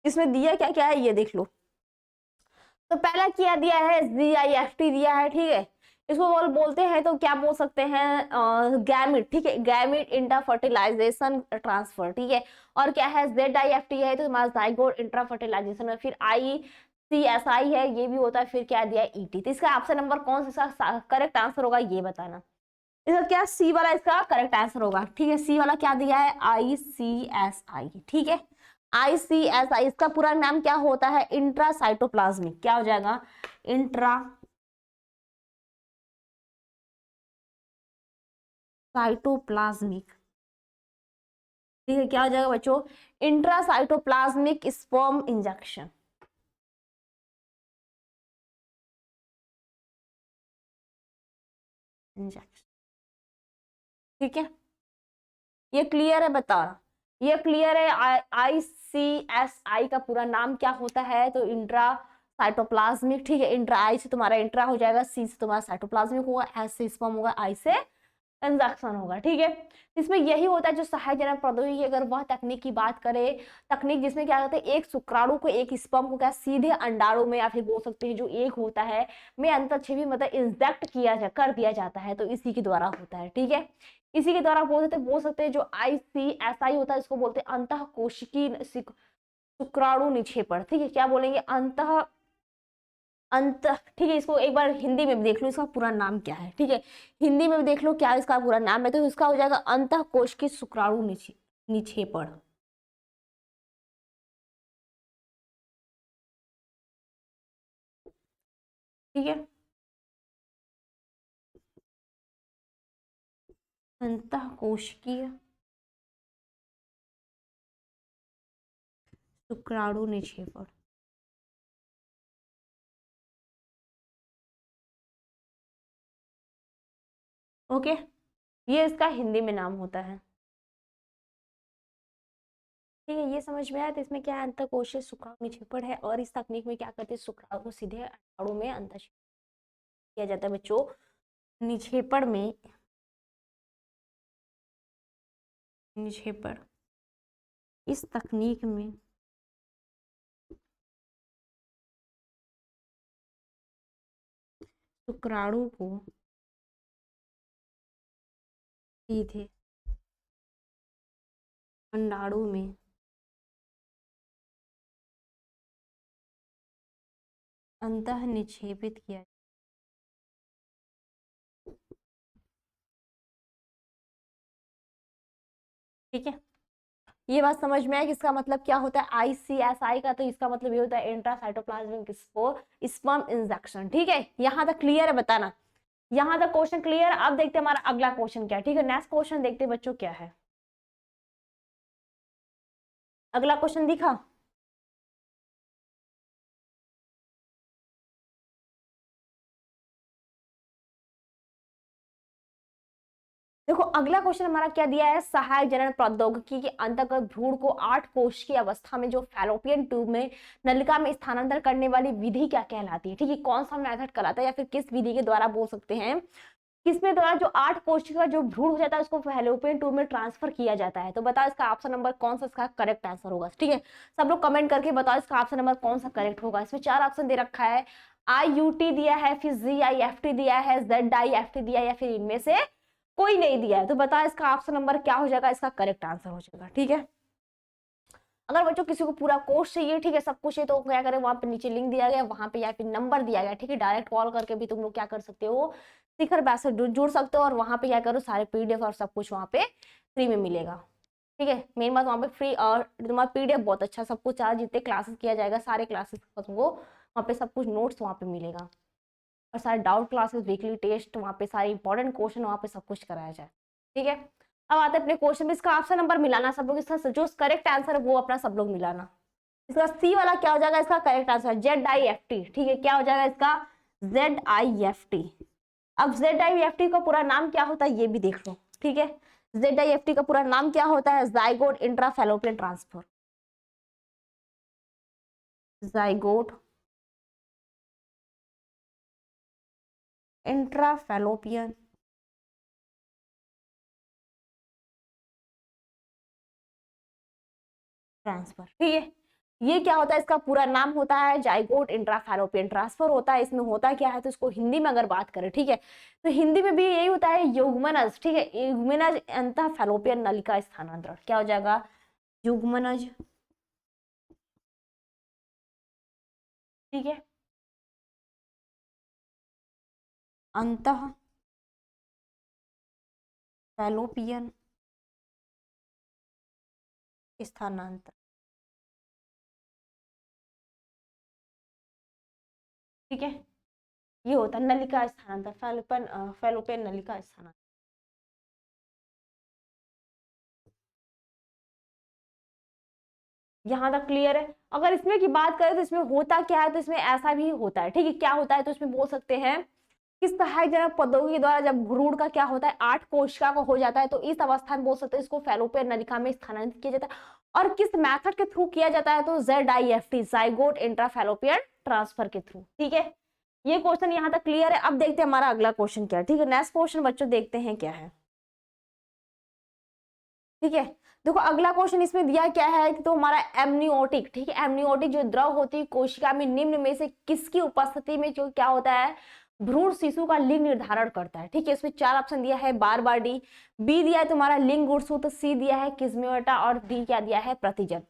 Speaker 1: इसमें दिया क्या क्या है ये देख लो। तो पहला क्या दिया है? GIFT दिया है। ठीक है, इसको बोलते हैं तो क्या बोल सकते हैं? गैमिट। ठीक है, गैमिट इंटर फर्टिलाइजेशन ट्रांसफर। ठीक है, और क्या है? ZIFT है तो तुम्हारा जाइगोट इंट्रा फर्टिलाइजेशन है। फिर ICSI है, ये भी होता है। फिर क्या दिया है? ET। तो इसका ऑप्शन नंबर कौन सा करेक्ट आंसर होगा ये बताना। इसका क्या सी वाला इसका करेक्ट आंसर होगा। ठीक है, सी वाला क्या दिया है? ICSI। ठीक है, ICSI इसका पूरा नाम क्या होता है? इंट्रासाइटोप्लाज्मिक। क्या हो जाएगा? Intra cytoplasmic. ठीक है, क्या हो जाएगा बच्चों? Intracytoplasmic sperm injection. इंजेक्शन। ठीक है, ये क्लियर है? बता, ये क्लियर है? ICSI का पूरा नाम क्या होता है? तो इंट्रा साइटोप्लाज्मिक। ठीक है, इंट्रा, आई से तुम्हारा इंट्रा हो जाएगा, सी से तुम्हारा साइटोप्लाज्मिक होगा, एस से स्पर्म होगा, आई से इंजेक्शन होगा। ठीक है, इसमें यही होता है जो सहायक जनन प्रौद्योगिकी। अगर वह तकनीक की बात करें, तकनीक जिसमें क्या कहते हैं? एक शुक्राणु को, एक स्पर्म को क्या सीधे अंडाणु में, या फिर बोल सकते हैं जो एक होता है में अंतःक्षेपी मतलब इंजेक्ट कर दिया जाता है, तो इसी के द्वारा होता है। ठीक है, इसी के द्वारा बोल सकते हैं जो ICSI होता है इसको बोलते हैं अंतः कोशिकीय शुक्राणु निक्षेपण। ठीक है, क्या बोलेंगे? अंतः अंत। ठीक है, इसको एक बार हिंदी में भी देख लो, इसका पूरा नाम क्या है। ठीक है, हिंदी में भी देख लो क्या इसका पूरा नाम है, तो इसका हो जाएगा अंतः कोशिकीय शुक्राणु निक्षेपण। ठीक है, अंतः कोशिकीय शुक्राणु निक्षेपण। ओके, ये इसका हिंदी में नाम होता है। ठीक है, ये समझ में आया? तो इसमें क्या है? अंतःकोशीय शुक्राणु निक्षेपण है, और इस तकनीक में क्या करते हैं? शुक्राणु को सीधे अंडाणु में अंतःक्षेपित किया जाता है बच्चों। निक्षेपण में, निक्षेपण इस तकनीक में शुक्राणु को सीधे अंडाणु में अंतः निक्षेपित किया। ठीक है, ये बात समझ में आए कि इसका मतलब क्या होता है ICSI का? तो इसका मतलब ये होता है इंट्रासाइटोप्लाज्मिक स्पर्म इंजेक्शन। ठीक है, यहां तक क्लियर है? बताना, यहां तक क्वेश्चन क्लियर? अब देखते हैं हमारा अगला क्वेश्चन क्या है। ठीक है, नेक्स्ट क्वेश्चन देखते हैं बच्चों क्या है। अगला क्वेश्चन दिखा? देखो अगला क्वेश्चन हमारा क्या दिया है? सहायक जनन प्रौद्योगिकी के अंतर्गत भ्रूण को 8 कोश की अवस्था में जो फैलोपियन ट्यूब में नलिका में स्थानांतरण करने वाली विधि क्या कहलाती है? ठीक है, कौन सा मेथड कहलाता है, या फिर किस विधि के द्वारा बोल सकते हैं किसमें द्वारा जो 8 कोशिका का जो भ्रूण हो जाता है उसको फैलोपियन ट्यूब में ट्रांसफर किया जाता है? तो बताओ इसका ऑप्शन नंबर कौन सा इसका करेक्ट आंसर होगा। ठीक है, सब लोग कमेंट करके बताओ इसका ऑप्शन नंबर कौन सा करेक्ट होगा। इसमें 4 ऑप्शन दे रखा है, IUT दिया है, फिर GIFT दिया है, ZIFT दिया है, या फिर इनमें से कोई नहीं दिया है। तो बताओ इसका ऑप्शन नंबर क्या हो जाएगा, इसका करेक्ट आंसर हो जाएगा। ठीक है, अगर बच्चों किसी को पूरा कोर्स चाहिए, ठीक है, सब कुछ है, तो क्या करें, वहां पे नीचे लिंक दिया गया, वहां पे या फिर नंबर दिया गया, ठीक है, डायरेक्ट कॉल करके भी तुम लोग क्या कर सकते हो, शिखर बैच से जुड़ सकते हो, और वहां पे क्या करो, सारे पीडीएफ और सब कुछ वहां पे फ्री में मिलेगा। ठीक है, मेन बात वहां पे फ्री, और तुम्हारा पीडीएफ बहुत अच्छा, सब कुछ आज जितने क्लासेस किया जाएगा सारे क्लासेस का तुमको वहाँ पे सब कुछ नोट्स वहाँ पे मिलेगा, और सारे डाउट क्लासेस, वीकली टेस्ट, वहाँ पे सारे इंपॉर्टेंट क्वेश्चन वहाँ पे सब कुछ कराया जाए। ठीक है, अब आते हैं अपने क्वेश्चन में। इसका ऑप्शन नंबर मिलाना सब लोग, इसका जो करेक्ट आंसर है वो अपना सब लोग मिलाना। इसका सी वाला क्या हो जाएगा, इसका करेक्ट आंसर ZIFT। ठीक है, क्या हो जाएगा इसका, ZIFT। अब ZIFT का पूरा नाम क्या होता है ये भी देख लो। ठीक है, ZIFT का पूरा नाम क्या होता है, zygote intrafallopian transfer. Zygote intrafallopian transfer. ठीक है, ये क्या होता है, इसका पूरा नाम होता है जाइगोट इंट्राफैलोपियन ट्रांसफर होता है। इसमें होता क्या है, तो इसको हिंदी में अगर बात करें, ठीक है, तो हिंदी में भी यही होता है, युग्मनज। ठीक है, युग्मनज अंतः फैलोपियन नलिका स्थानांतरण, क्या हो जाएगा, युग्मनज। ठीक है, अंतः फैलोपियन स्थानांतरण। ठीक है, ये होता है नलिका स्थानांतरण, फैलोपियन नलिका स्थानांतरण। यहाँ तक क्लियर है। अगर इसमें की बात करें तो इसमें होता क्या है, तो इसमें ऐसा भी होता है। ठीक है, क्या होता है, तो इसमें बोल सकते हैं किस सहायक जनक पद्धति के द्वारा जब भ्रूण का क्या होता है 8 कोशिका का हो जाता है, तो इस अवस्था में बोल सकते हैं इसको फैलोपियन नलिका में स्थानांतरित किया जाता है। और किस मेथड के थ्रू किया जाता है, तो ZIFT, जाइगोट इंट्राफैलोपियन ट्रांसफर के थ्रू। ठीक है, ये क्वेश्चन यहाँ तक क्लियर है। अब देखते हैं हमारा अगला क्वेश्चन क्या है। ठीक है, नेक्स्ट क्वेश्चन बच्चों देखते हैं क्या है। ठीक है, देखो अगला क्वेश्चन इसमें दिया क्या है कि तो हमारा एमनियोटिक। ठीक है, एमनियोटिक जो द्रव होती है कोशिका में निम्न में से किसकी उपस्थिति में जो क्या होता है, भ्रूण शिशु का लिंग निर्धारण करता है। ठीक है, इसमें 4 ऑप्शन दिया है, बार बार डी, बी दिया है तुम्हारा लिंग गुणसूत्र, सी दिया है किस्मेटा, और डी क्या दिया है, प्रतिजन।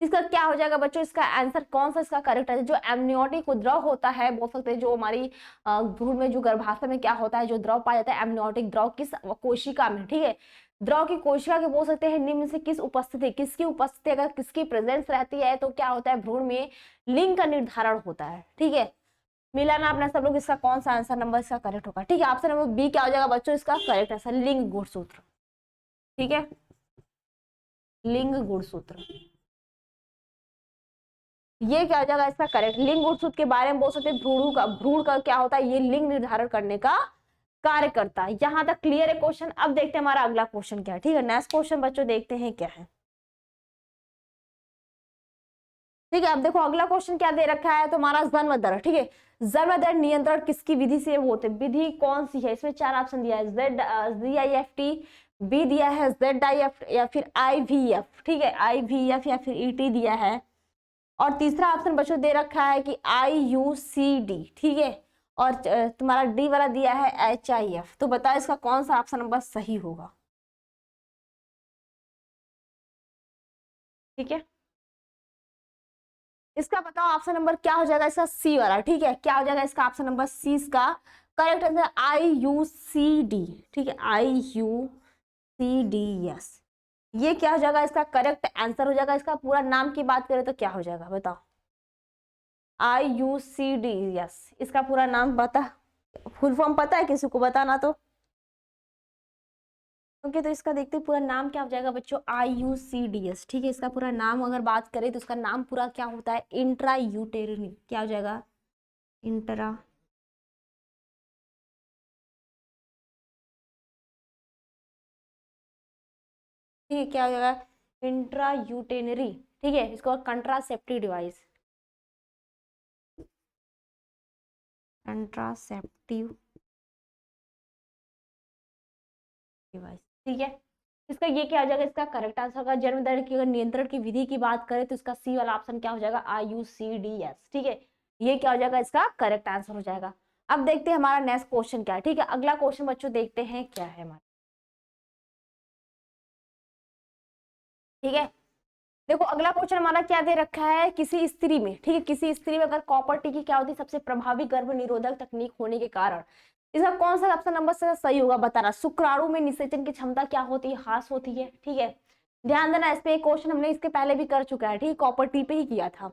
Speaker 1: इसका क्या हो जाएगा बच्चों, इसका आंसर कौन सा इसका करेक्ट है, जो एमनियोटिक द्रव होता है, बोल सकते हैं जो हमारी भ्रूण में जो गर्भाशय में क्या होता है, जो द्रव पाया जाता है एमनियोटिक द्रव किस कोशिका में। ठीक है, द्रव की कोशिका के बोल सकते हैं निम्न से किस उपस्थिति, किसकी उपस्थिति, अगर किसकी प्रेजेंस रहती है तो क्या होता है, भ्रूण में लिंग का निर्धारण होता है। ठीक है, मिलाना अपना सब लोग, इसका कौन सा आंसर नंबर इसका करेक्ट होगा। ठीक है, ऑप्शन नंबर बी क्या हो जाएगा बच्चों, इसका करेक्ट आंसर लिंग गुणसूत्र। ठीक है, लिंग गुणसूत्र, ये क्या हो जाएगा इसका करेक्ट। लिंग गुणसूत्र के बारे में बोल सकते हैं भ्रूण का क्या होता है, ये लिंग निर्धारण करने का कार्य करता है। यहां तक क्लियर है क्वेश्चन। अब देखते हैं हमारा अगला क्वेश्चन क्या है। ठीक है, नेक्स्ट क्वेश्चन बच्चों देखते हैं क्या है। ठीक है, अब देखो अगला क्वेश्चन क्या दे रखा है, तो हमारा जन्म दर। ठीक है, जन्म दर नियंत्रण किसकी विधि से होते, विधि कौन सी है, इसमें 4 ऑप्शन दिया है, ZIFT, बी दिया है ZIF, या फिर IVF। ठीक है, IVF या फिर ET दिया है, और तीसरा ऑप्शन बच्चों दे रखा है कि IUCD। ठीक है, और तुम्हारा डी वाला दिया है HIF। तो बताओ इसका कौन सा ऑप्शन नंबर सही होगा। ठीक है, इसका बताओ ऑप्शन नंबर क्या हो जाएगा, इसका सी वाला। ठीक है, क्या हो जाएगा इसका ऑप्शन नंबर सी, इसका करेक्ट आंसर IUCD। ठीक है, IUCD, यस, ये क्या हो जाएगा इसका करेक्ट आंसर हो जाएगा। इसका पूरा नाम की बात करें तो क्या हो जाएगा बताओ, IUCD, यस, इसका पूरा नाम बता, फुल फॉर्म पता है किसी को, बताना तो। ओके, तो इसका देखते हैं पूरा नाम क्या हो जाएगा बच्चों, IUCDS। ठीक है, इसका पूरा नाम अगर बात करें तो इसका नाम पूरा क्या होता है, इंट्रा यूटेरिन, क्या हो जाएगा, इंट्रा, ठीक है, क्या हो जाएगा, इंट्रा यूटेनरी। ठीक है, इसको कंट्रासेप्टिव डिवाइस, कंट्रासेप्टिव डिवाइस। ठीक है, इसका ये क्या हो जाएगा, इसका करेक्ट आंसर होगा। जन्म दर की अगर नियंत्रण की विधि की बात करें तो इसका सी वाला ऑप्शन क्या हो जाएगा, IUCDS। ठीक है, ये क्या हो जाएगा, इसका करेक्ट आंसर हो जाएगा। अब देखते हैं हमारा नेक्स्ट क्वेश्चन क्या है। ठीक है, अगला क्वेश्चन बच्चों देखते हैं क्या है हमारा। ठीक है, देखो अगला क्वेश्चन हमारा क्या दे रखा है, किसी स्त्री में, ठीक है, किसी स्त्री में अगर कॉपर टी की क्या होती है सबसे प्रभावी गर्भ निरोधक तकनीक होने के कारण, इसका कौन सा ऑप्शन नंबर से सही होगा बताना। शुक्राणु में निषेचन की क्षमता क्या होती है, हास होती है, ठीक है। ध्यान देना, इस पे एक क्वेश्चन हमने इसके पहले भी कर चुका है, ठीक है, कॉपर टी पे ही किया था।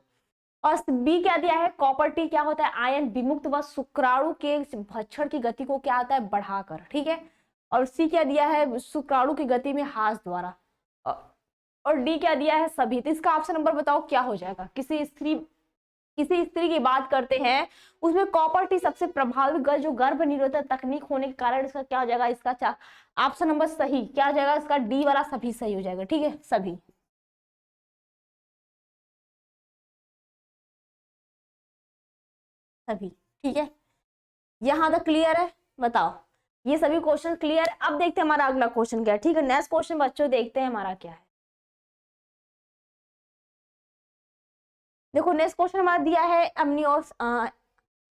Speaker 1: और बी क्या दिया है, कॉपर टी क्या होता है, आयन विमुक्त व शुक्राणु के भक्षण की गति को क्या आता है, बढ़ाकर, ठीक है। और सी क्या दिया है, शुक्राणु की गति में हास द्वारा। और डी क्या दिया है, सभी। तो इसका ऑप्शन नंबर बताओ क्या हो जाएगा। किसी स्त्री की बात करते हैं, उसमें कॉपर टी सबसे प्रभावी जो गर्भ निरोधक तकनीक होने के कारण इसका क्या हो जाएगा, इसका ऑप्शन नंबर सही क्या हो जाएगा, इसका डी वाला सभी सही हो जाएगा, ठीक है, सभी। सभी, ठीक है, यहां तक क्लियर है, बताओ। ये सभी क्वेश्चन क्लियर। अब देखते हैं हमारा अगला क्वेश्चन क्या है, ठीक है। नेक्स्ट क्वेश्चन बच्चों देखते हैं हमारा क्या है। देखो नेक्स्ट क्वेश्चन हमारा दिया है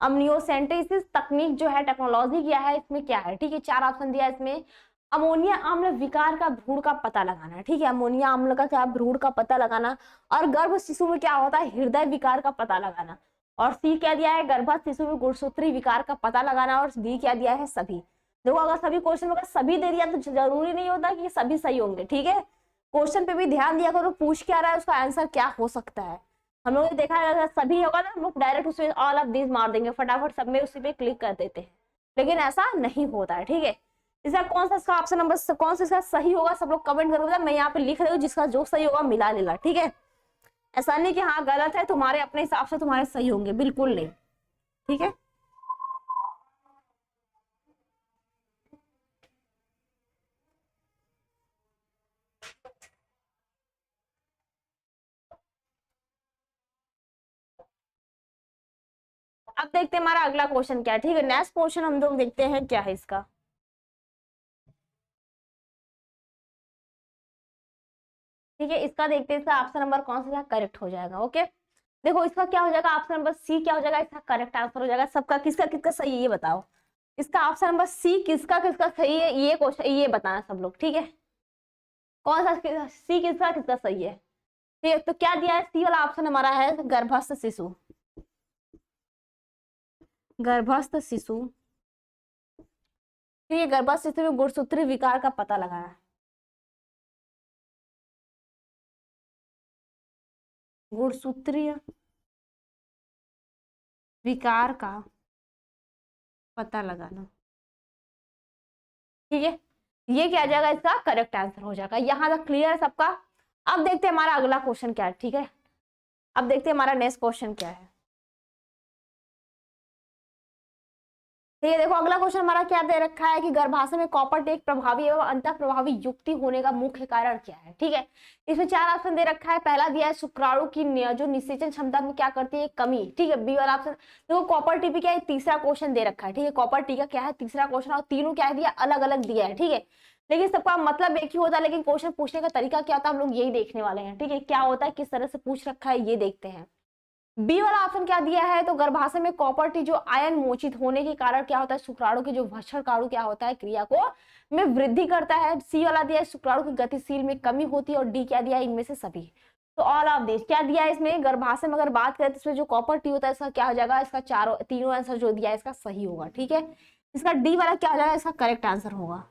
Speaker 1: अम्नियोसेंटेसिस तकनीक जो है, टेक्नोलॉजी क्या है, इसमें क्या है, ठीक है। चार ऑप्शन दिया है इसमें। अमोनिया अम्ल विकार का भ्रूण का पता लगाना, ठीक है, अमोनिया अम्ल का क्या, भ्रूण का पता लगाना। और गर्भ शिशु में क्या होता है, हृदय विकार का पता लगाना। और सी क्या दिया है, गर्भस्थ शिशु में गुणसूत्री विकार का पता लगाना। और डी क्या दिया है, सभी। देखो अगर सभी क्वेश्चन में अगर सभी दे दिया तो जरूरी नहीं होता कि सभी सही होंगे, ठीक है। क्वेश्चन पे भी ध्यान दिया करो, पूछ क्या रहा है, उसका आंसर क्या हो सकता है। हम लोग ने देखा है अगर सभी होगा ना, हम लोग डायरेक्ट उसमें ऑल ऑफ दीज मार देंगे, फटाफट सब में उसी पे क्लिक कर देते हैं, लेकिन ऐसा नहीं होता है, ठीक है। इसका कौन सा इसका ऑप्शन नंबर कौन सा इसका सही होगा, सब लोग कमेंट करोगे, मैं यहाँ पे लिख रही हूँ, जिसका जो सही होगा मिला लेला, ठीक है। ऐसा नहीं कि हाँ गलत है, तुम्हारे अपने हिसाब से तुम्हारे सही होंगे, बिल्कुल नहीं, ठीक है। अब देखते हैं हमारा अगला क्वेश्चन क्या है, ठीक है। नेक्स्ट क्वेश्चन हम लोग देखते हैं क्या है इसका, ठीक है। इसका देखते हैं इसका ऑप्शन नंबर कौन सा करेक्ट हो जाएगा, ओके। देखो इसका क्या हो जाएगा, ऑप्शन नंबर सी क्या हो जाएगा, इसका करेक्ट आंसर हो जाएगा। सबका किसका किसका सही है ये बताओ। इसका ऑप्शन नंबर सी किसका किसका सही है, ये क्वेश्चन ये बताना सब लोग, ठीक है। कौन सा सी किसका किसका सही है, ठीक है। तो क्या दिया है, सी वाला ऑप्शन हमारा है गर्भस्थ शिशु। गर्भस्थ शिशु, ठीक है, गर्भस्थ शिशु में गुणसूत्री विकार का पता लगाना। गुणसूत्रीय विकार का पता लगाना, ठीक है। ये क्या आ जाएगा, इसका करेक्ट आंसर हो जाएगा। यहां तक क्लियर है सबका। अब देखते हैं हमारा अगला क्वेश्चन क्या है, ठीक है। अब देखते हैं हमारा नेक्स्ट क्वेश्चन क्या है, ठीक है। देखो अगला क्वेश्चन हमारा क्या दे रखा है कि गर्भाशय में कॉपर टी एक प्रभावी एवं अंतः प्रभावी युक्ति होने का मुख्य कारण क्या है, ठीक है। इसमें चार ऑप्शन दे रखा है। पहला दिया है शुक्राणु की जो निषेचन क्षमता में क्या करती है, कमी, ठीक है, बी वाला ऑप्शन। देखो कॉपर टी भी क्या है, तीसरा क्वेश्चन दे रखा है, ठीक है। कॉपर टी का क्या है, तीसरा क्वेश्चन, और तीनों क्या दिया, अलग अलग दिया है, ठीक है। लेकिन सबका मतलब एक ही होता है, लेकिन क्वेश्चन पूछने का तरीका क्या होता है हम लोग यही देखने वाले हैं, ठीक है। क्या होता है, किस तरह से पूछ रखा है ये देखते हैं। बी वाला ऑप्शन क्या दिया है, तो गर्भाशय में कॉपर टी जो आयन मोचित होने के कारण क्या होता है, शुक्राणु की जो भक्षण काणु क्या होता है, क्रिया को में वृद्धि करता है। सी वाला दिया है शुक्राणु की गतिशील में कमी होती है। और डी क्या दिया है, इनमें से सभी। तो ऑल ऑफ दिस क्या दिया है, इसमें गर्भाशय में अगर बात करें तो इसमें जो कॉपर टी होता है इसका क्या हो जाएगा, इसका चारों तीनों आंसर जो दिया है इसका सही होगा, ठीक है। इसका डी वाला क्या हो जाएगा, इसका करेक्ट आंसर होगा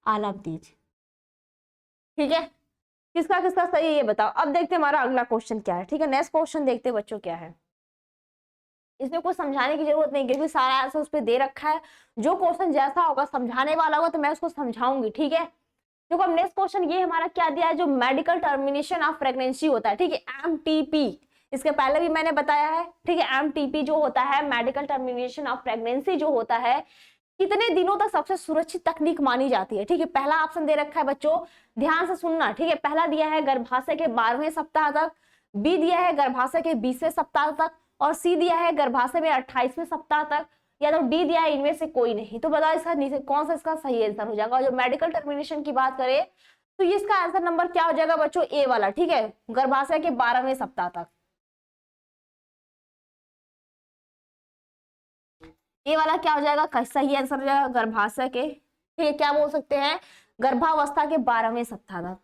Speaker 1: ऑल ऑफ दिस, ठीक है। किसका किसका सही है ये बताओ। अब देखते हैं हमारा अगला क्वेश्चन क्या है, ठीक है। नेक्स्ट क्वेश्चन देखते हैं बच्चों क्या है। इसमें कुछ समझाने की जरूरत नहीं, क्योंकि सारा आंसर उस पर दे रखा है। जो क्वेश्चन जैसा होगा समझाने वाला होगा तो मैं उसको समझाऊंगी, ठीक है। देखो अब नेक्स्ट क्वेश्चन ये हमारा क्या दिया है, जो मेडिकल टर्मिनेशन ऑफ प्रेगनेंसी होता है, ठीक है, एमटीपी। इसके पहले भी मैंने बताया है, ठीक है। एमटीपी जो होता है, मेडिकल टर्मिनेशन ऑफ प्रेगनेंसी जो होता है, कितने दिनों तक सबसे सुरक्षित तकनीक मानी जाती है, ठीक है। पहला ऑप्शन दे रखा है बच्चों, ध्यान से सुनना, ठीक है। पहला दिया है गर्भाशय के 12वें सप्ताह तक, बी दिया है गर्भाशय के 20वें सप्ताह तक, और सी दिया है गर्भाशय में 28वें सप्ताह तक, या तो डी दिया है इनमें से कोई नहीं। तो बताओ इसका नीचे कौन सा इसका सही आंसर हो जाएगा। और जो मेडिकल टर्मिनेशन की बात करें तो ये इसका आंसर नंबर क्या हो जाएगा बच्चों, ए वाला, ठीक है, गर्भाशय के 12वें सप्ताह तक। ये वाला क्या हो जाएगा, सही आंसर हो जाएगा गर्भाशय के, ठीक है, क्या बोल सकते हैं, गर्भावस्था के 12वें सप्ताह तक,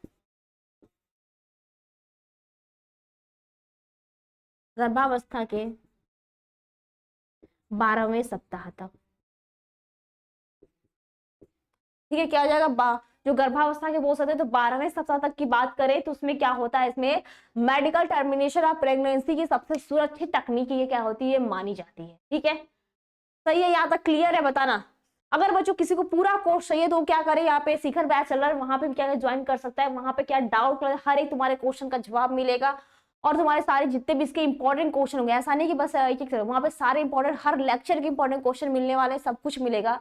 Speaker 1: गर्भावस्था के 12वें सप्ताह तक, ठीक है। क्या हो जाएगा, जो गर्भावस्था के बोल सकते हैं, तो 12वें सप्ताह तक की बात करें तो उसमें क्या होता है, इसमें मेडिकल टर्मिनेशन ऑफ प्रेगनेंसी की सबसे सुरक्षित तकनीक ये क्या होती है, मानी जाती है, ठीक है। सही है, यहाँ तक क्लियर है, बताना। अगर बच्चों किसी को पूरा कोर्स चाहिए तो क्या करे, यहाँ पे शिखर बैच चल रहा है, वहां पे क्या ज्वाइन कर सकता है, वहां पे क्या डाउट हर एक तुम्हारे क्वेश्चन का जवाब मिलेगा, और तुम्हारे सारे जितने भी इसके इंपॉर्टेंट क्वेश्चन होंगे, ऐसा नहीं कि बस एक एक, वहां पे सारे इंपॉर्टेंट हर लेक्चर के इंपॉर्टेंट क्वेश्चन मिलने वाले, सब कुछ मिलेगा।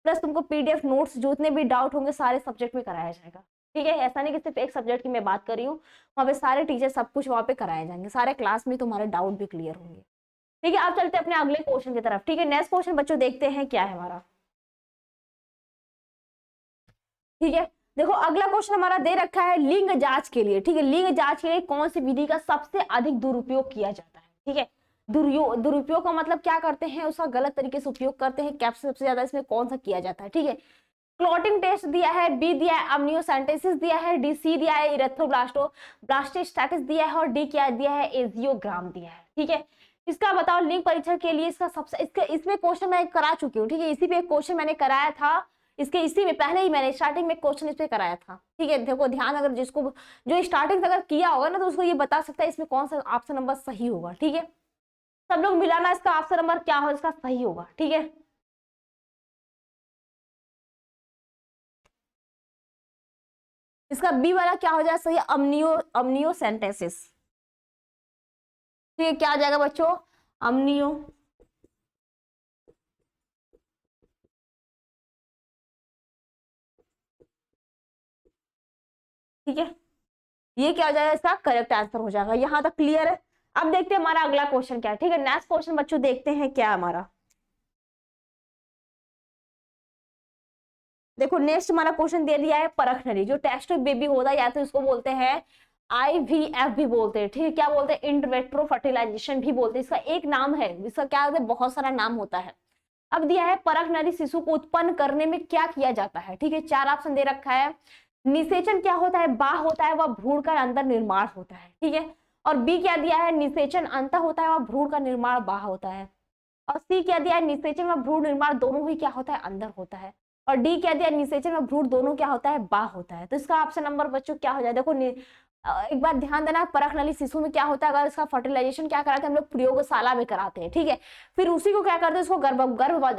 Speaker 1: प्लस तुमको पीडीएफ नोट्स जितने भी डाउट होंगे सारे सब्जेक्ट में कराया जाएगा, ठीक है। ऐसा नहीं कि सिर्फ एक सब्जेक्ट की मैं बात कर रही हूँ, वहाँ पे सारे टीचर सब कुछ वहाँ पे कराए जाएंगे, सारे क्लास में तुम्हारे डाउट भी क्लियर होंगे, ठीक है। आप चलते हैं अपने अगले क्वेश्चन की तरफ, ठीक है। नेक्स्ट क्वेश्चन बच्चों देखते हैं क्या है हमारा, ठीक है। देखो अगला क्वेश्चन हमारा दे रखा है लिंग जांच के लिए, ठीक है। लिंग जांच के लिए कौन सी विधि का सबसे अधिक दुरुपयोग किया जाता है, ठीक है। दुरुपयोग का मतलब क्या करते हैं, उसका गलत तरीके से उपयोग करते हैं, कैप्सूल सबसे ज्यादा इसमें कौन सा किया जाता है, ठीक है। क्लॉटिंग टेस्ट दिया है, बी दिया है अम्नियोसेंटेसिस दिया है, डी सी दिया है इरेथ्रोब्लास्टोस्टैटिस दिया है, और डी क्या दिया है, एजियोग्राम दिया है, ठीक है। इसका बताओ लिंग परीक्षण के लिए इसका सबसे इसमें क्वेश्चन मैं करा चुकी हूँ, ठीक है। इसी पे एक क्वेश्चन मैंने कराया था, इसी में पहले ही मैंने स्टार्टिंग में क्वेश्चन इस पे कराया था, ठीक है। देखो ध्यान, अगर जिसको जो स्टार्टिंग अगर किया होगा ना तो उसको ये बता सकता है इसमें कौन सा ऑप्शन नंबर सही होगा, ठीक है। सब लोग मिलाना इसका ऑप्शन नंबर क्या हो, इसका सही होगा, ठीक है। इसका बी वाला क्या हो जाएगा सही, अम्नियोसेंटेसिस, ठीक है। क्या आ जाएगा बच्चों, अम्नियो, ठीक है। ये क्या हो जाएगा, इसका करेक्ट आंसर हो जाएगा। यहां तक क्लियर है। अब देखते हैं हमारा अगला क्वेश्चन क्या है, ठीक है। नेक्स्ट क्वेश्चन बच्चों देखते हैं क्या हमारा, देखो नेक्स्ट हमारा क्वेश्चन दे दिया है परख नली, जो टेस्ट बेबी होता है या तो इसको बोलते हैं IVF भी बोलते हैं, ठीक है। क्या बोलते हैं, इंटरवेट्रो फर्टिलाइजेशन भी बोलते हैं, इसका एक नाम है, इसका क्या होता है, बहुत सारा नाम होता है। अब दिया है परख नली शिशु को उत्पन्न करने में क्या किया जाता है, ठीक है। 4 ऑप्शन दे रखा है। निषेचन क्या होता है, बाह होता है, वह भ्रूण का अंदर निर्माण होता है, ठीक है। और बी क्या दिया है, निषेचन अंत होता है, वह भ्रूण का निर्माण बाह होता है। और सी क्या दिया है, निषेचन व भ्रूण निर्माण दोनों ही क्या होता है, अंदर होता है। और डी क्या दिया, निषेचन व भ्रूण दोनों क्या होता है, बाह होता है। तो इसका ऑप्शन नंबर बच्चों क्या हो जाए, देखो एक बार ध्यान देना, परख नली शिशु में क्या होता है, अगर इसका फर्टिलाइजेशन क्या कराते हैं हम लोग, प्रयोगशाला में कराते हैं, ठीक है। फिर उसी को क्या करते हैं, उसको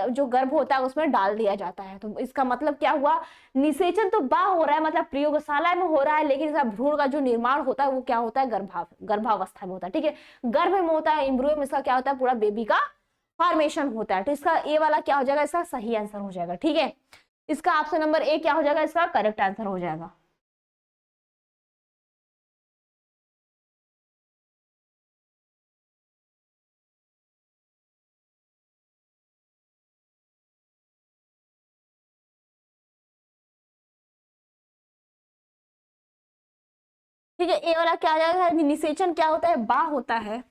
Speaker 1: जो गर्भ होता है उसमें डाल दिया जाता है। तो इसका मतलब क्या हुआ, निषेचन तो बाह हो रहा है, मतलब प्रयोगशाला में हो रहा है, लेकिन इसका भ्रूण का जो निर्माण होता है वो क्या होता है, गर्भावस्था में होता है, ठीक है। गर्भ में होता है, एम्ब्रियो में इसका क्या होता है, पूरा बेबी का फॉर्मेशन होता है। तो इसका ए वाला क्या हो जाएगा, इसका सही आंसर हो जाएगा, ठीक है। इसका ऑप्शन नंबर ए क्या हो जाएगा, इसका करेक्ट आंसर हो जाएगा। ठीक है, ए वाला क्या आ जाएगा, निषेचन क्या होता है, बा होता है,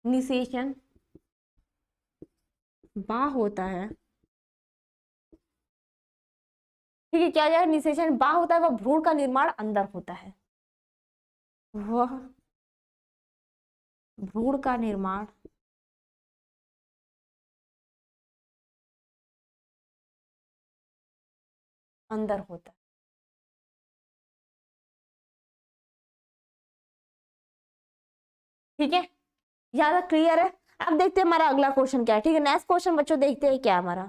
Speaker 1: निषेचन बा होता है, ठीक है। क्या आ जाएगा, निषेचन बा होता है, वह भ्रूण का निर्माण अंदर होता है, वह भ्रूण का निर्माण अंदर होता है, ठीक है। ज्यादा क्लियर है। अब देखते हैं हमारा अगला क्वेश्चन क्या है, ठीक है। नेक्स्ट क्वेश्चन बच्चों देखते हैं क्या हमारा,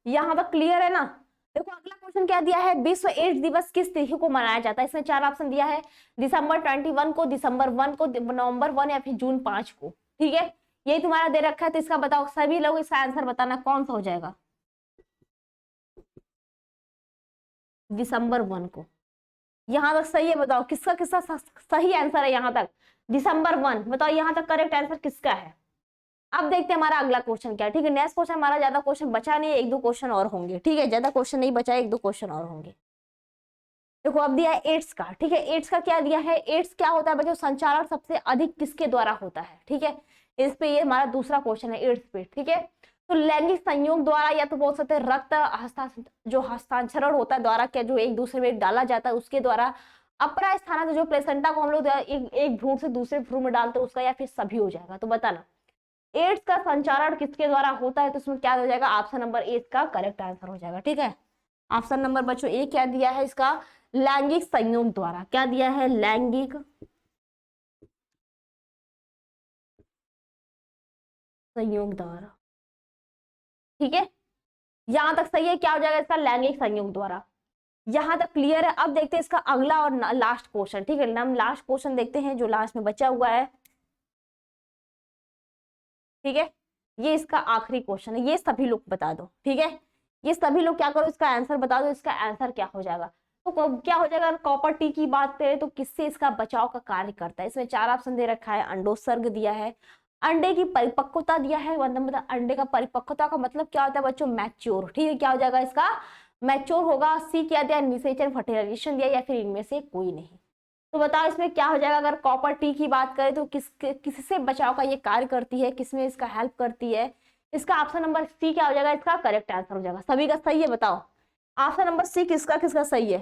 Speaker 1: यहाँ तक क्लियर है ना। देखो अगला क्वेश्चन क्या दिया है, विश्व एड्स दिवस किस तिथि को मनाया जाता है। इसमें 4 ऑप्शन दिया है, दिसंबर 21 को, दिसंबर 1 को, नवंबर 1 या फिर जून 5 को, ठीक है। यही तुम्हारा दे रखा है, तो इसका बताओ, सभी लोग इसका आंसर बताना कौन सा हो जाएगा, दिसंबर 1 को। यहाँ तक सही है, बताओ किसका किसका सही आंसर है, यहाँ तक दिसंबर 1, बताओ यहाँ तक करेक्ट आंसर किसका है। अब देखते हैं हमारा अगला क्वेश्चन क्या है, ठीक है। नेक्स्ट क्वेश्चन हमारा ज्यादा क्वेश्चन बचा नहीं है, 1-2 क्वेश्चन और होंगे, ठीक है। ज्यादा क्वेश्चन नहीं बचा है, 1-2 क्वेश्चन और होंगे। देखो अब दिया है एड्स का, ठीक है। एड्स का क्या दिया है, एड्स क्या होता है बच्चों, संचारण सबसे अधिक किसके द्वारा होता है, ठीक है। इस पे ये हमारा दूसरा क्वेश्चन है एड्स पे, ठीक है। तो लैंगिक संयोग द्वारा, या तो बोल सकते हैं रक्त जो हस्तांतरण होता है द्वारा, क्या जो एक दूसरे में डाला जाता है उसके द्वारा, अपरा स्थानांतर जो प्लेसेंटा को हम लोग एक भ्रूण से दूसरे भ्रूण में डालते हैं उसका, या फिर सभी हो जाएगा। तो बताना एड्स का संचारण किसके द्वारा होता है, तो उसमें क्या हो जाएगा, ऑप्शन नंबर ए इसका करेक्ट आंसर हो जाएगा। ठीक है, ऑप्शन नंबर बच्चों ए क्या दिया है इसका, लैंगिक संयोग द्वारा। क्या दिया है, लैंगिक संयोग द्वारा। ठीक है, यहां तक सही है। क्या हो जाएगा इसका, लैंगिक संयोग द्वारा। यहां तक क्लियर है। अब देखते हैं इसका अगला और लास्ट क्वेश्चन। ठीक है, हम लास्ट क्वेश्चन देखते हैं जो लास्ट में बचा हुआ है। ठीक है, ये इसका आखिरी क्वेश्चन है, ये सभी लोग बता दो। ठीक है, ये सभी लोग क्या करो, इसका आंसर बता दो, इसका आंसर क्या हो जाएगा। तो क्या हो जाएगा, कॉपर टी की बात करें तो किससे इसका बचाव का कार्य करता है। इसमें 4 ऑप्शन दे रखा है, अंडोत्सर्ग दिया है, अंडे की परिपक्वता दिया है, मतलब अंडे का परिपक्वता का मतलब क्या होता है बच्चों, मैच्योर। ठीक है, क्या हो जाएगा इसका, मैच्योर होगा। सी क्या दिया, निषेचन फर्टिलाइजेशन दिया, या फिर इनमें से कोई नहीं। तो बताओ इसमें क्या हो जाएगा। अगर कॉपर टी की बात करें तो किससे बचाव का ये कार्य करती है, किसमें इसका हेल्प करती है। इसका ऑप्शन नंबर सी क्या हो जाएगा, इसका करेक्ट आंसर हो जाएगा। सभी का सही है, बताओ ऑप्शन नंबर सी किसका किसका सही है।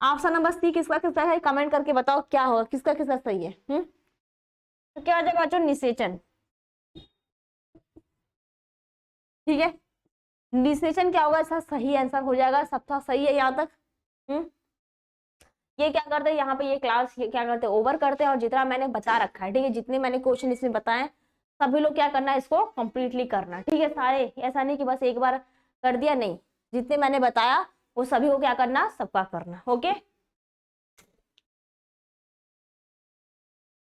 Speaker 1: ऑप्शन नंबर सी किसका किसका है, कमेंट करके बताओ क्या होगा, किसका किसका सही है। तो क्या हो जाएगा बच्चों, निषेचन। ठीक है, निषेचन क्या होगा, इसका सही आंसर हो जाएगा। सबका सही है यहाँ तक। ये क्या करते हैं यहाँ पे, ये क्लास ये क्या करते हैं, ओवर करते हैं। और जितना मैंने बता रखा है, ठीक है, जितने मैंने क्वेश्चन इसमें बताए सभी लोग क्या करना है, इसको कंप्लीटली करना। ठीक है, सारे, ऐसा नहीं कि बस एक बार कर दिया, नहीं, जितने मैंने बताया वो सभी को क्या करना, सबका करना। ओके।